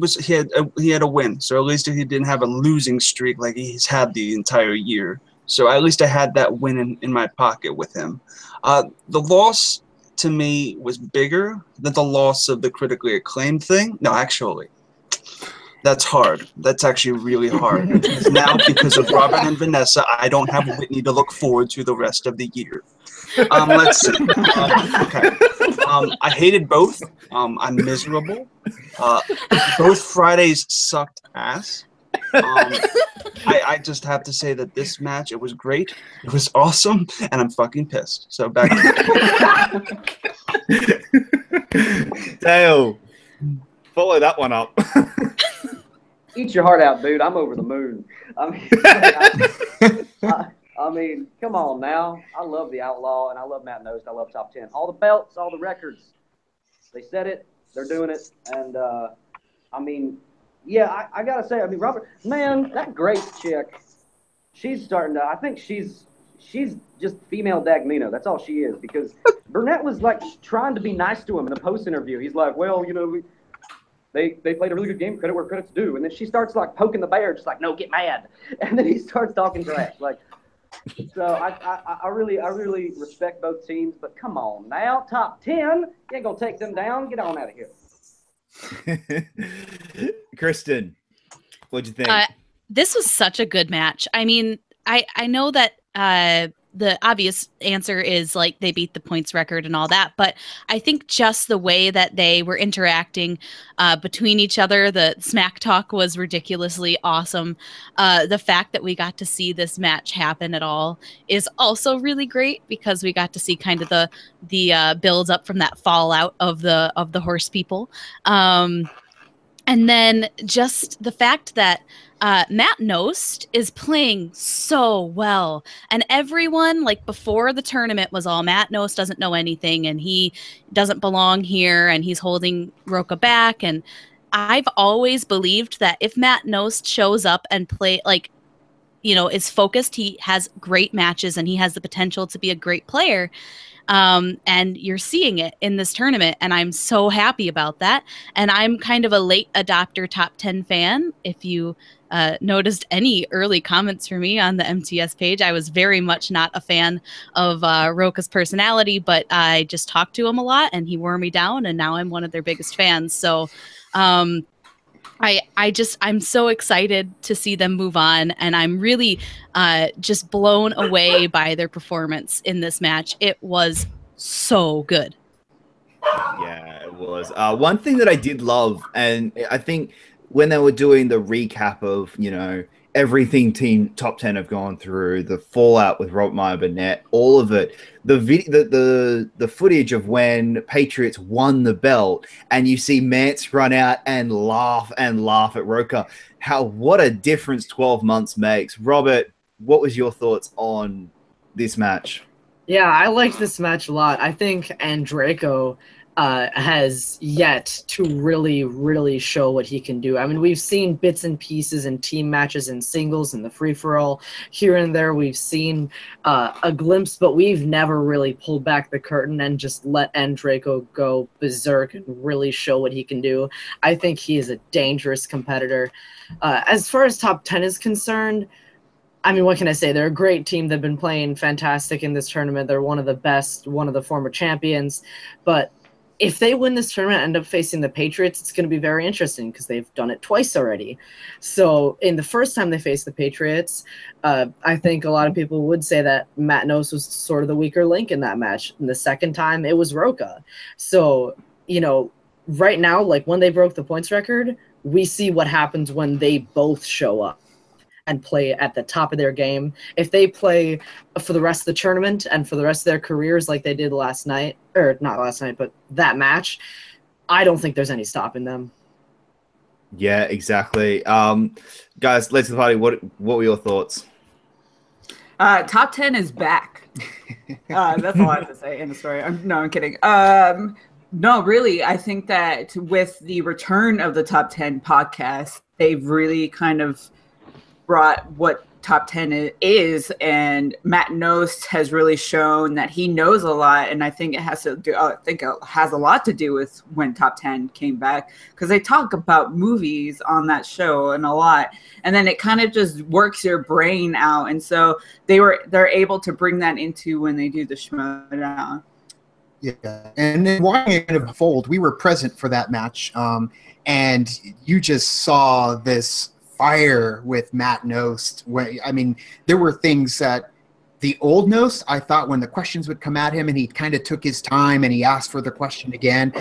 had a win, so at least he didn't have a losing streak like he's had the entire year. So at least I had that win in my pocket with him. The loss to me was bigger than the loss of the critically acclaimed thing. No, actually, that's hard. That's actually really hard. Because now, because of Robert and Vanessa, I don't have Whitney to look forward to the rest of the year. Let's see. Okay. I hated both. I'm miserable. Both Fridays sucked ass. I just have to say that this match, it was great, it was awesome, and I'm fucking pissed. So back to Dale, follow that one up. Eat your heart out, dude. I'm over the moon. I mean, come on now. I love the Outlaw, and I love Matt Nost. I love Top 10. All the belts, all the records. They said it. They're doing it. And, I mean, yeah, I got to say, I mean, Robert, man, that great chick, she's starting to, I think she's just female Dagnino. That's all she is. Because Burnett was, like, trying to be nice to him in a post-interview. He's like, well, they played a really good game, credit where credit's due. And then she starts, like, poking the bear, just like, no, get mad. And then he starts talking trash. Like, so I really respect both teams. But come on now, Top 10, you ain't going to take them down. Get on out of here. Kristen, what'd you think? This was such a good match. I mean, I know that the obvious answer is like they beat the points record and all that, but I think just the way that they were interacting between each other, the smack talk was ridiculously awesome. The fact that we got to see this match happen at all is also really great because we got to see kind of the build up from that fallout of the horse people. And then just the fact that Matt Nost is playing so well. And everyone, like before the tournament, was all Matt Nost doesn't know anything and he doesn't belong here and he's holding Roka back. And I've always believed that if Matt Nost shows up and play, like, is focused. He has great matches and he has the potential to be a great player. And you're seeing it in this tournament, and I'm so happy about that. And I'm kind of a late adopter top 10 fan. If you noticed any early comments from me on the MTS page, I was very much not a fan of Roka's personality, but I just talked to him a lot and he wore me down, and now I'm one of their biggest fans. So I'm so excited to see them move on, and I'm really just blown away by their performance in this match. It was so good. Yeah, it was. One thing that I did love, and I think when they were doing the recap of, everything Team Top 10 have gone through, the fallout with Robert Meyer Burnett, all of it, the footage of when Patriots won the belt, and you see Mance run out and laugh at Roka. What a difference 12 months makes. Robert, what was your thoughts on this match? Yeah, I liked this match a lot. I think Andreyko has yet to really show what he can do. I mean, we've seen bits and pieces in team matches and singles and the free-for-all here and there. We've seen a glimpse, but we've never really pulled back the curtain and just let Andreyko go berserk and really show what he can do. I think he is a dangerous competitor. As far as top 10 is concerned, I mean, what can I say? They're a great team. They've been playing fantastic in this tournament. They're one of the best, one of the former champions. But if they win this tournament and end up facing the Patriots, it's going to be very interesting because they've done it twice already. So in the first time they faced the Patriots, I think a lot of people would say that Matt Nose was sort of the weaker link in that match. And the second time, it was Roka. So, right now, like when they broke the points record, we see what happens when they both show up and play at the top of their game. If they play for the rest of the tournament and for the rest of their careers like they did last night, or not last night, but that match, I don't think there's any stopping them. Yeah, exactly. Guys, let's the party. What were your thoughts? Top 10 is back. That's all I have to say in the story. I'm kidding. No, really, I think that with the return of the Top 10 podcast, they've really kind of brought what top 10 is, and Matt Nost has really shown that he knows a lot, and I think it has a lot to do with when top 10 came back, because they talk about movies on that show and a lot, and then it kind of just works your brain out, and so they're able to bring that into when they do the Schmoedown. Yeah, and then watching it unfold, we were present for that match, and you just saw this fire with Matt Nost. I mean, there were things that the old Nost, I thought when the questions would come at him and he kind of took his time and he asked for the question again,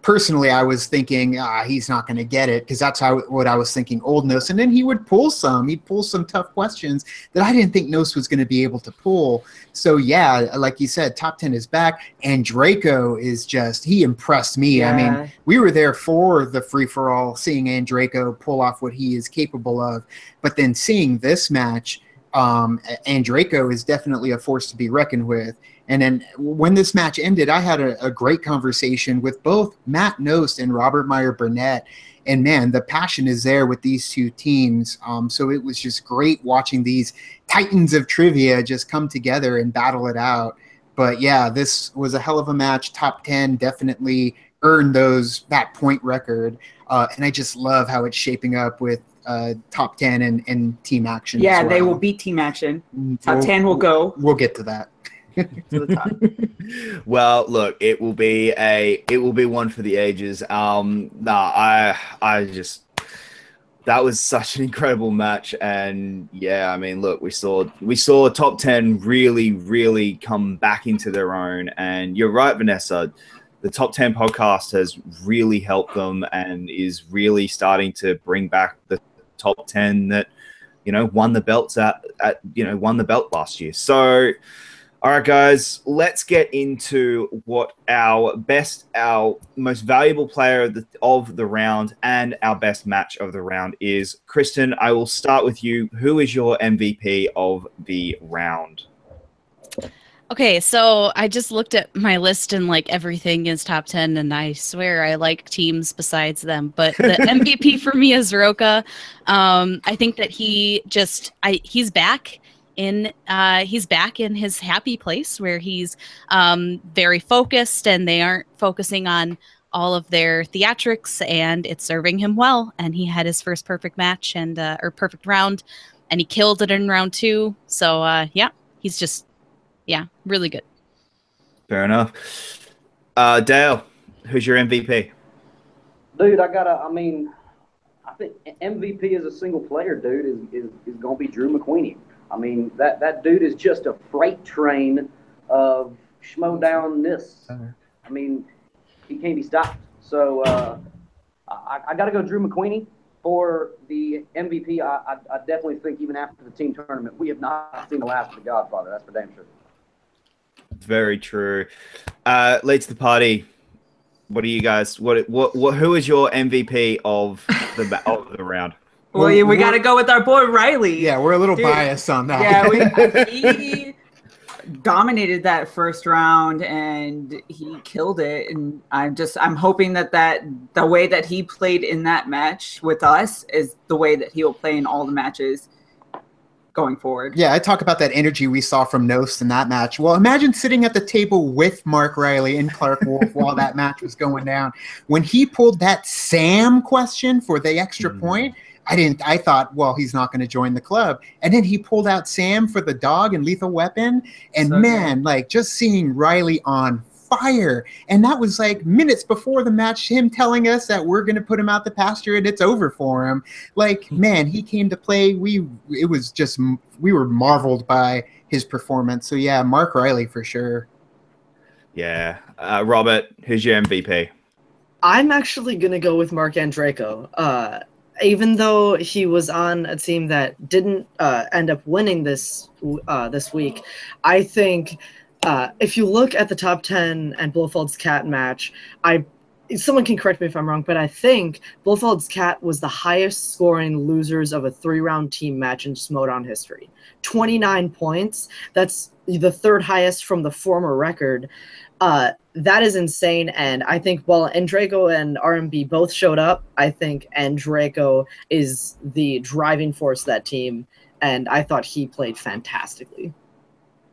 personally, I was thinking, he's not going to get it, because that's what I was thinking, old Nost. And then he would pull some. He'd pull some tough questions that I didn't think Nost was going to be able to pull. So, yeah, like you said, top 10 is back. And Draco is just, he impressed me. Yeah. I mean, we were there for the free-for-all, seeing Andreyko pull off what he is capable of. But then seeing this match, Andreyko is definitely a force to be reckoned with. And then when this match ended, I had a great conversation with both Matt Nost and Robert Meyer Burnett. And, man, the passion is there with these two teams. So it was just great watching these titans of trivia just come together and battle it out. But, yeah, this was a hell of a match. Top 10 definitely earned that point record. And I just love how it's shaping up with top 10 and team action. Yeah, as well. They will beat team action. Top 10 will go. We'll get to that. To the top. Well, look, it will be one for the ages. I just, that was such an incredible match, and yeah, I mean, look, we saw top 10 really come back into their own, and you're right, Vanessa. The top 10 podcast has really helped them and is really starting to bring back the top 10 that won the belts won the belt last year. So. All right, guys, let's get into what our most valuable player of the round and our best match of the round is. Kristen, I will start with you. Who is your MVP of the round? Okay, so I just looked at my list and like everything is top 10, and I swear I like teams besides them. But the MVP for me is Roka. I think that he's back in his happy place where he's very focused, and they aren't focusing on all of their theatrics, and it's serving him well. And he had his first perfect match and or perfect round, and he killed it in round 2. So yeah, he's just. Yeah, really good. Fair enough. Dale, who's your MVP? Dude, I think MVP as a single player, dude, is going to be Drew McQueenie. I mean, that dude is just a freight train of Schmoedown-ness. I mean, he can't be stopped. So I got to go Drew McQueenie for the MVP. I definitely think even after the team tournament, we have not seen the last of the Godfather. That's for damn sure. Very true. Leads the party. What do you guys? What? Who is your MVP of the round? Well, we got to go with our boy Riley. Yeah, we're a little biased on that. Yeah, he dominated that first round and he killed it. And I'm hoping that the way that he played in that match with us is the way that he'll play in all the matches going forward. Yeah, I talk about that energy we saw from Nost in that match. Well, imagine sitting at the table with Mark Riley and Clark Wolf while that match was going down. When he pulled that Sam question for the extra point, I thought, well, he's not going to join the club. And then he pulled out Sam for the dog and Lethal Weapon. And so man, like just seeing Riley on fire. And that was like minutes before the match, him telling us that we're going to put him out the pasture and it's over for him. Like, man, he came to play. We were marveled by his performance. So yeah, Mark Riley for sure. Yeah. Robert, who's your MVP? I'm actually going to go with Mark Andreyko. Even though he was on a team that didn't end up winning this week, I think if you look at the top 10 and Blofeld's Cat match, someone can correct me if I'm wrong, but I think Blofeld's Cat was the highest scoring losers of a 3-round team match in Schmoedown history. 29 points. That's the third highest from the former record. That is insane, and I think while Andreyko and RMB both showed up, I think Andreyko is the driving force of that team, and I thought he played fantastically.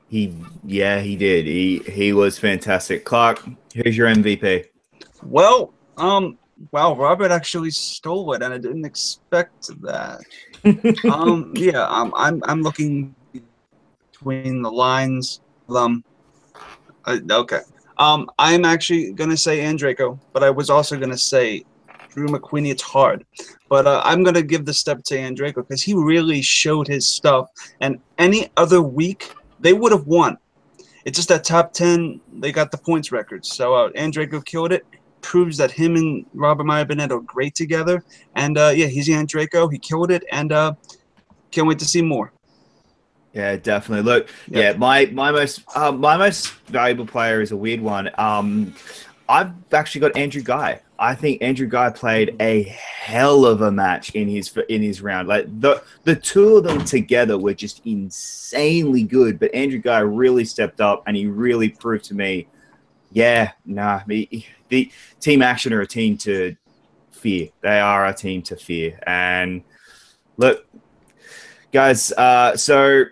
He did. He was fantastic. Clark, who's your MVP? Well, wow, Robert actually stole it, and I didn't expect that. I'm looking between the lines. Okay. I'm actually gonna say Andreyko, but I was also gonna say Drew McQueenie. It's hard, but I'm gonna give the step to Andreyko because he really showed his stuff. And any other week, they would have won. It's just that top 10, they got the points record. So Andreyko killed it. Proves that him and Robert Meyer-Burnett are great together. And he's Andreyko. He killed it, and can't wait to see more. Yeah, definitely. Look, my most valuable player is a weird one. I've actually got Andrew Guy. I think Andrew Guy played a hell of a match in his round. Like the two of them together were just insanely good. But Andrew Guy really stepped up, and he really proved to me, the Team Action are a team to fear. They are a team to fear. And look, guys, so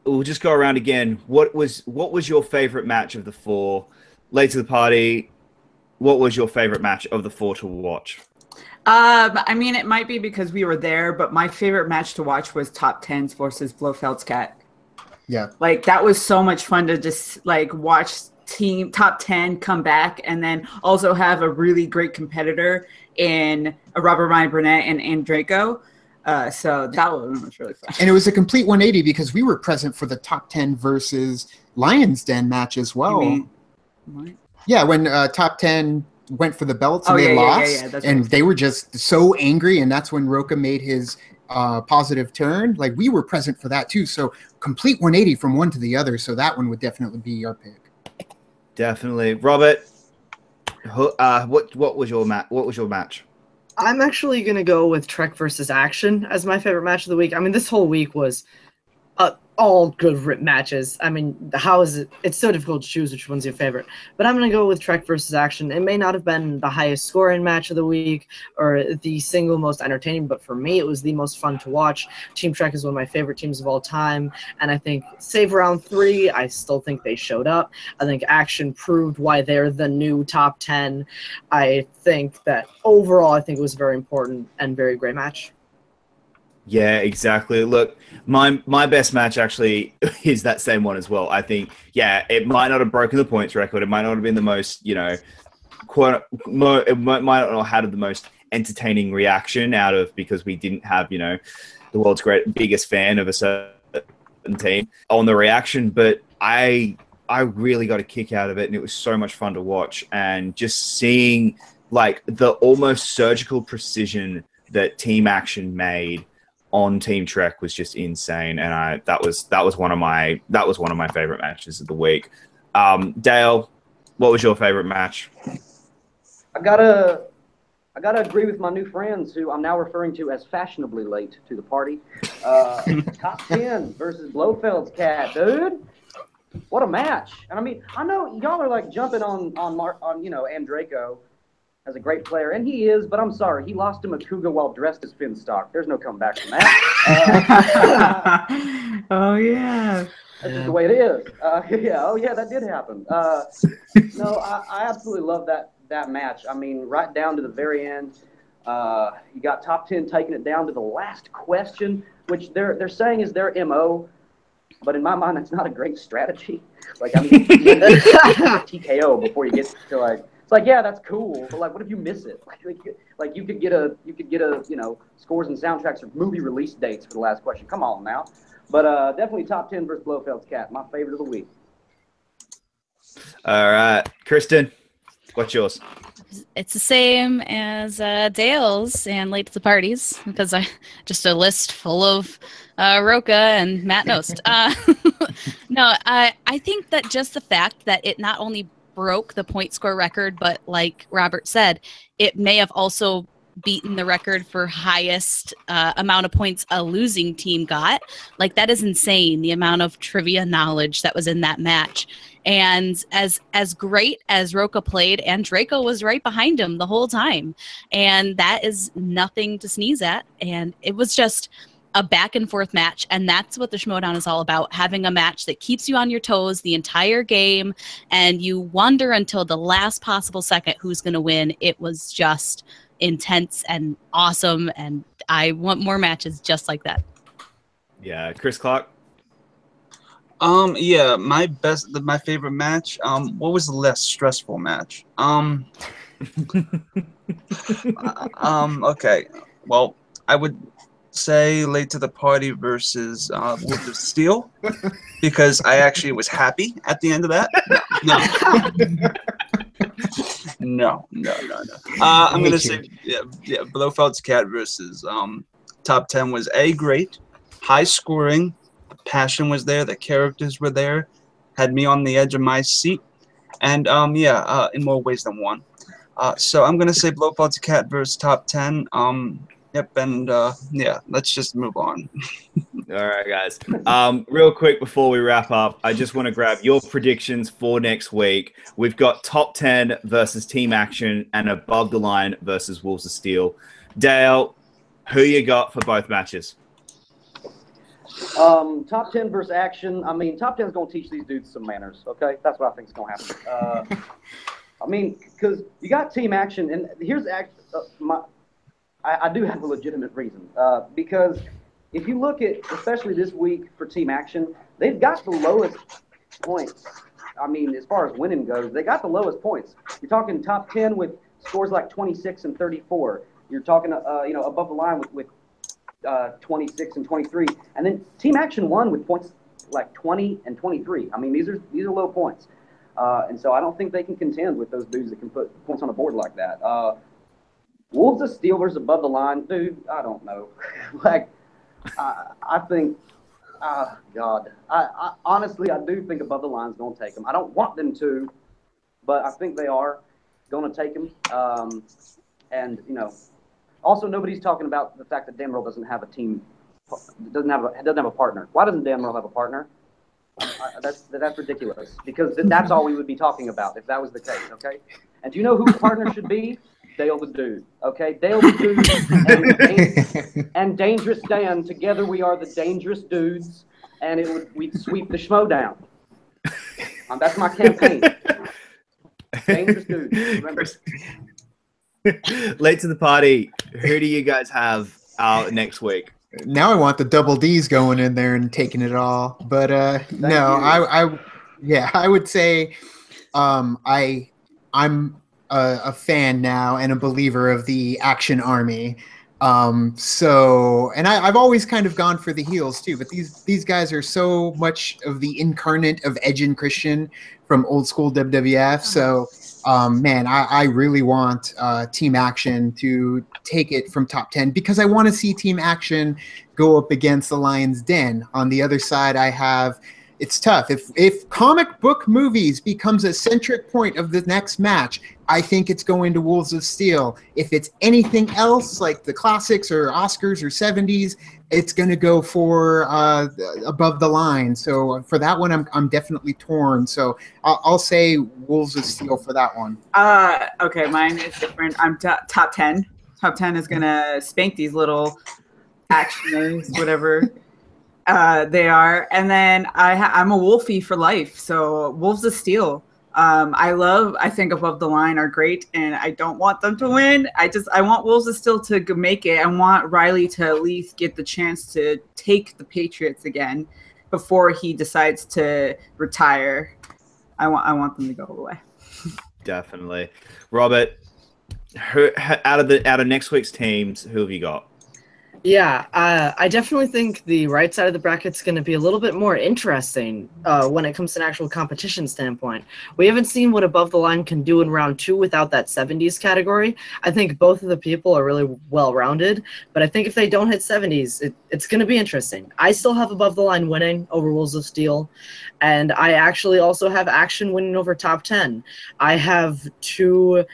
we'll just go around again. What was your favorite match of the 4? Late to the party, what was your favorite match of the 4 to watch? I mean, it might be because we were there, but my favorite match to watch was Top 10s versus Blofeld's Cat. Yeah. Like, that was so much fun to just, like, watch team Top 10 come back and then also have a really great competitor in Robert Meyer-Burnett and Andreyko. So that one was really fun. And it was a complete 180 because we were present for the Top 10 versus Lion's Den match as well. What? Yeah, when Top 10 went for the belts and they lost, that's and right. they were just so angry, and that's when Roka made his positive turn. Like, we were present for that too. So complete 180 from one to the other. So that one would definitely be our pick. Definitely, Robert. What was your match? I'm actually gonna go with Trek versus Action as my favorite match of the week. I mean, this whole week was All good matches. I mean, how is it? It's so difficult to choose which one's your favorite. But I'm going to go with Trek versus Action. It may not have been the highest scoring match of the week or the single most entertaining, but for me, it was the most fun to watch. Team Trek is one of my favorite teams of all time. And I think, save round 3, I still think they showed up. I think Action proved why they're the new top 10. I think that overall, I think it was a very important and very great match. Yeah, exactly. Look, my best match actually is that same one as well. I think, yeah, it might not have broken the points record. It might not have been the most, it might not have had the most entertaining reaction out of, because we didn't have, the world's biggest fan of a certain team on the reaction. But I really got a kick out of it, and it was so much fun to watch. And just seeing like the almost surgical precision that Team Action made on Team Trek was just insane, and that was one of my favorite matches of the week. Dale, what was your favorite match? I gotta agree with my new friends, who I'm now referring to as fashionably late to the party. Top 10 versus Blofeld's cat, dude. What a match! And I mean, I know y'all are like jumping on Andraco as a great player, and he is, but I'm sorry, he lost to Makuga while dressed as Finstock. There's no comeback from that. Oh, yeah. That's just the way it is. That did happen. No, I absolutely love that match. I mean, right down to the very end, you got top 10 taking it down to the last question, which they're saying is their MO, but in my mind, that's not a great strategy. Like, I mean, TKO before you get to like. Like, yeah, that's cool, but like, what if you miss it? Like you could get a scores and soundtracks or movie release dates for the last question. Come on now, but definitely top 10 versus Blofeld's cat, my favorite of the week. All right, Kristen, what's yours? It's the same as Dale's and late to the parties, because I just a list full of Roca and Matt Nost. No, I think that just the fact that it not only broke the point score record, but like Robert said, it may have also beaten the record for highest amount of points a losing team got. Like, that is insane, the amount of trivia knowledge that was in that match. And as great as Roca played, and Draco was right behind him the whole time, and that is nothing to sneeze at. And it was just a back and forth match, and that's what the Schmoedown is all about, having a match that keeps you on your toes the entire game, and you wonder until the last possible second who's going to win. It was just intense and awesome, and I want more matches just like that. Yeah, Chris Clark. Yeah, my favorite match. What was the less stressful match? Okay, well, I would say late to the party versus Wolves of Steel, because I actually was happy at the end of that. No. I'm gonna say Blofeld's cat versus top 10 was great, high scoring, the passion was there, the characters were there, had me on the edge of my seat, and in more ways than one. So I'm gonna say Blofeld's cat versus top 10. Yep, and let's just move on. All right, guys. Real quick before we wrap up, I just want to grab your predictions for next week. We've got top 10 versus Team Action and Above the Line versus Wolves of Steel. Dale, who you got for both matches? Top 10 versus Action. I mean, top 10 is going to teach these dudes some manners, okay? That's what I think is going to happen. I mean, because you got Team Action, and here's I do have a legitimate reason, because if you look at, especially this week for Team Action, they've got the lowest points. I mean, as far as winning goes, they got the lowest points. You're talking top 10 with scores like 26 and 34. You're talking, above the line with 26 and 23. And then Team Action won with points like 20 and 23. I mean, these are low points. And so I don't think they can contend with those dudes that can put points on the board like that. Wolves of Steel versus Above the Line, dude, I don't know. Like, I think, God. I honestly, I do think Above the Line's going to take them. I don't want them to, but I think they are going to take them. And, also nobody's talking about the fact that Denver doesn't have a team doesn't have a partner. Why doesn't Dan Merle have a partner? That's ridiculous, because that's all we would be talking about if that was the case, okay? And do you know who his partner should be? Dale the Dude, okay? Dale the Dude and Dangerous Dan. Together we are the Dangerous Dudes, and we'd sweep the Schmoedown. That's my campaign. Dangerous Dudes, remember? Late to the party, who do you guys have next week? Now I want the double D's going in there and taking it all. But no, I would say I'm a fan now and a believer of the Action Army. And I've always kind of gone for the heels too, but these guys are so much of the incarnate of Edge and Christian from old school WWF. So man, I really want Team Action to take it from top 10, because I want to see Team Action go up against the Lion's Den. On the other side, it's tough. If comic book movies becomes a centric point of the next match, I think it's going to Wolves of Steel. If it's anything else, like the classics or Oscars or 70s, it's going to go for Above the Line. So for that one, I'm definitely torn. So I'll say Wolves of Steel for that one. Okay, mine is different. I'm top 10. Top 10 is going to spank these little actioners, whatever they are. And then I'm a Wolfie for life. So Wolves of Steel. I think Above the Line are great, and I don't want them to win. I want Wolves of Steel to make it. I want Riley to at least get the chance to take the Patriots again before he decides to retire. I want them to go away. Definitely. Robert, out of next week's teams, who have you got? Yeah, I definitely think the right side of the bracket's going to be a little bit more interesting when it comes to an actual competition standpoint. We haven't seen what Above the Line can do in round 2 without that 70s category. I think both of the people are really well-rounded, but I think if they don't hit 70s, it's going to be interesting. I still have Above the Line winning over Wolves of Steel, and I actually also have Action winning over top 10. I have two,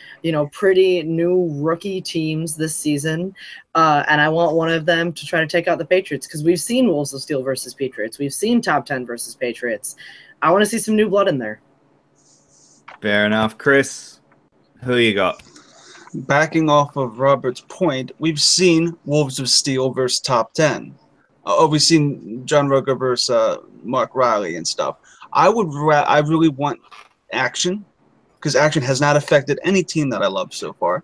pretty new rookie teams this season. And I want one of them to try to take out the Patriots, because we've seen Wolves of Steel versus Patriots. We've seen top 10 versus Patriots. I want to see some new blood in there. Fair enough. Chris, who you got? Backing off of Robert's point, we've seen Wolves of Steel versus top 10. We've seen John Roger versus Mark Riley and stuff. I really want Action, because Action has not affected any team that I love so far.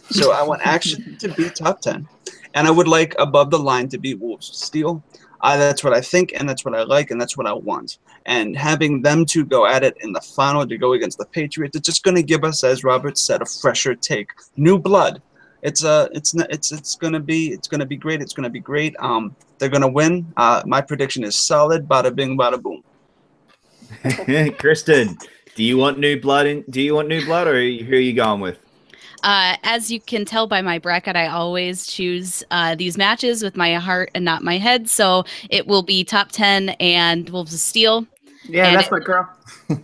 So I want Action to be top 10. And I would like Above the Line to be Wolves of Steel. That's what I think, and that's what I like, and that's what I want. And having them two go at it in the final to go against the Patriots, it's just going to give us, as Robert said, a fresher take, new blood. It's going to be great. It's going to be great. They're going to win. My prediction is solid. Bada bing, bada boom. Kristen, do you want new blood? Or who are you going with? As you can tell by my bracket, I always choose these matches with my heart and not my head. So it will be top 10 and Wolves of Steel. Yeah, and that's what, girl.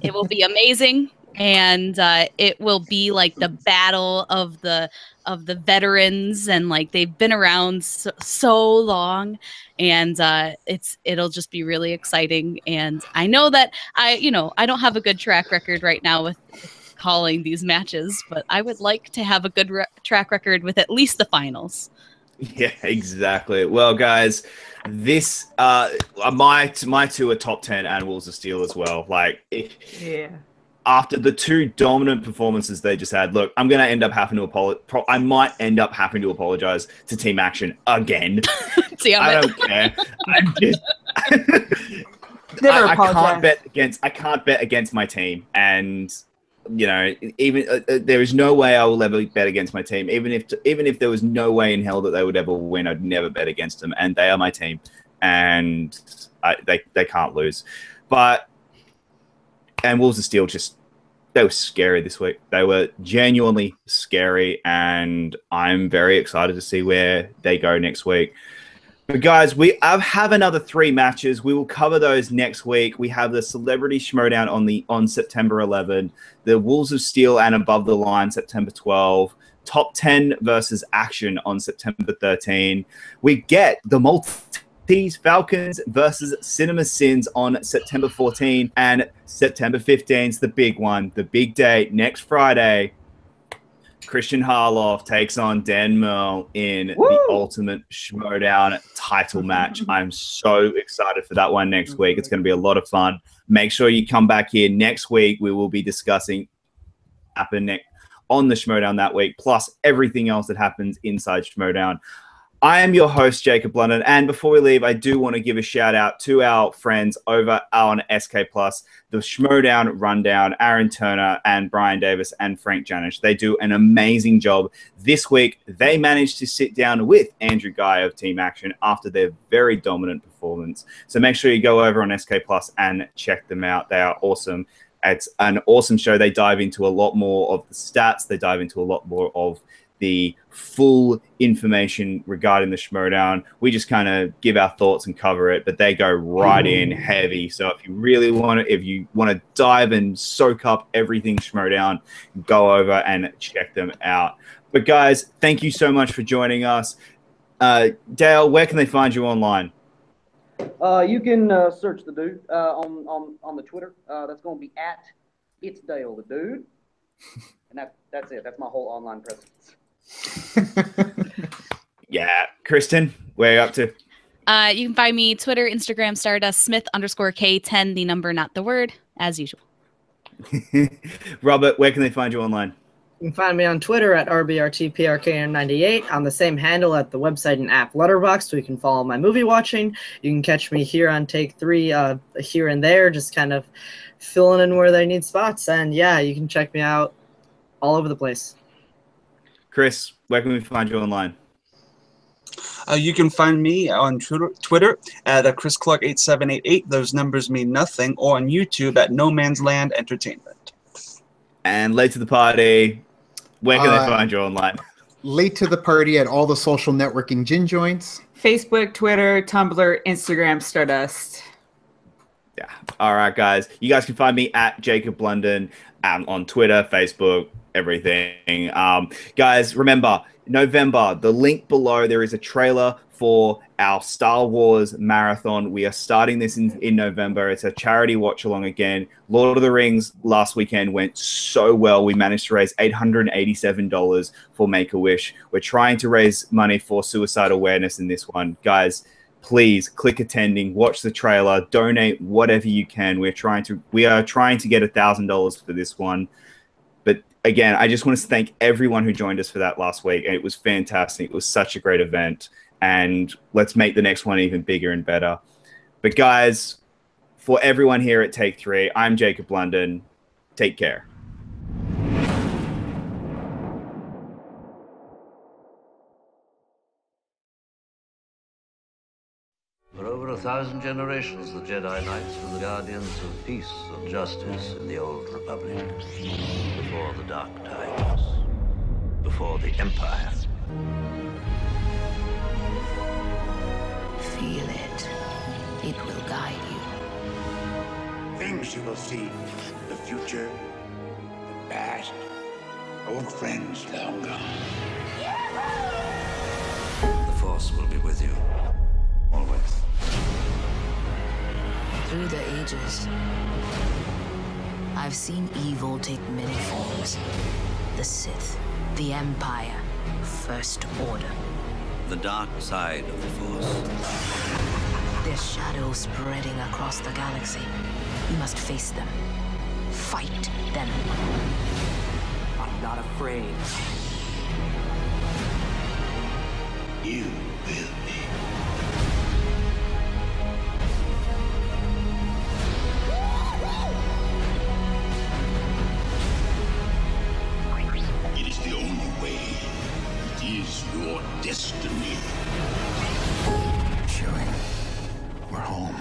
It will be amazing, and it will be like the battle of the veterans, and like they've been around so long, and it'll just be really exciting. And I know that I don't have a good track record right now with calling these matches, but I would like to have a good track record with at least the finals. Yeah, exactly. Well, guys, this my two are top 10 and Wolves of Steel as well. After the two dominant performances they just had, look, I'm going to end up having to apologize. I might end up having to apologize to Team Action again. I don't care. I'm just I can't bet against my team, and even there is no way I will ever bet against my team. Even if there was no way in hell that they would ever win, I'd never bet against them. And they are my team, and they can't lose. And Wolves of Steel they were scary this week. They were genuinely scary, and I'm very excited to see where they go next week. But guys, we have another 3 matches. We will cover those next week. We have the Celebrity Schmoedown on September 11, the Wolves of Steel and Above the Line September 12, Top 10 versus Action on September 13. We get the These Falcons versus Cinema Sins on September 14 and September 15 is the big one, the big date next Friday. Christian Harloff takes on Dan Merle in the Ultimate Schmoedown title match. I'm so excited for that one next week. It's going to be a lot of fun. Make sure you come back here next week. We will be discussing happen on the Schmoedown that week, plus everything else that happens inside Schmoedown. I am your host, Jacob Blunden, and before we leave, I do want to give a shout out to our friends over on SK Plus, the Schmoedown Rundown, Aaron Turner and Brian Davis and Frank Janish. They do an amazing job. This week, they managed to sit down with Andrew Guy of Team Action after their very dominant performance. So make sure you go over on SK Plus and check them out. They are awesome. It's an awesome show. They dive into a lot more of the stats. They dive into a lot more of the full information regarding the Schmoedown. We just kind of give our thoughts and cover it, but they go right in heavy. So if you really want to, if you want to dive and soak up everything Schmoedown, go over and check them out. But guys, thank you so much for joining us. Dale, where can they find you online? You can search the dude on the Twitter. That's going to be at It's Dale the Dude, and that's it. That's my whole online presence. Yeah, Kristen, where are you up to? You can find me Twitter, Instagram, Stardust Smith _K10, the number, not the word, as usual. Robert, where can they find you online? You can find me on Twitter at RBRTPRKN98, on the same handle at the website and app Letterboxd, so you can follow my movie watching. You can catch me here on Take 3 here and there, just kind of filling in where they need spots. And yeah, you can check me out all over the place. Chris, where can we find you online? You can find me on Twitter at ChrisClark8788. Those numbers mean nothing. Or on YouTube at No Man's Land Entertainment. And late to the party, where can they find you online? Late to the party at all the social networking gin joints. Facebook, Twitter, Tumblr, Instagram, Stardust. Yeah. All right, guys. You guys can find me at Jacob Blunden on Twitter, Facebook, everything. Guys, remember, November, the link below, there is a trailer for our Star Wars marathon. We are starting this in November. It's a charity watch along again. Lord of the Rings last weekend went so well. We managed to raise $887 for Make-A-Wish. We're trying to raise money for suicide awareness in this one. Guys, please click attending, watch the trailer, donate whatever you can. We are trying to get $1,000 for this one. But again, I just want to thank everyone who joined us for that last week. It was fantastic. It was such a great event. And let's make the next one even bigger and better. But guys, for everyone here at Take 3, I'm Jacob Blunden. Take care. For over 1,000 generations, the Jedi Knights were the guardians of peace and justice in the Old Republic. Before the Dark Times. Before the Empire. Feel it. It will guide you. Things you will see. The future, the past, old friends long gone. The Force will be with you. Always. Through the ages, I've seen evil take many forms. The Sith, the Empire, First Order. The dark side of the Force. Their shadows spreading across the galaxy. You must face them. Fight them. I'm not afraid. You will be. It is the only way. It is your destiny. Chewie, we're home.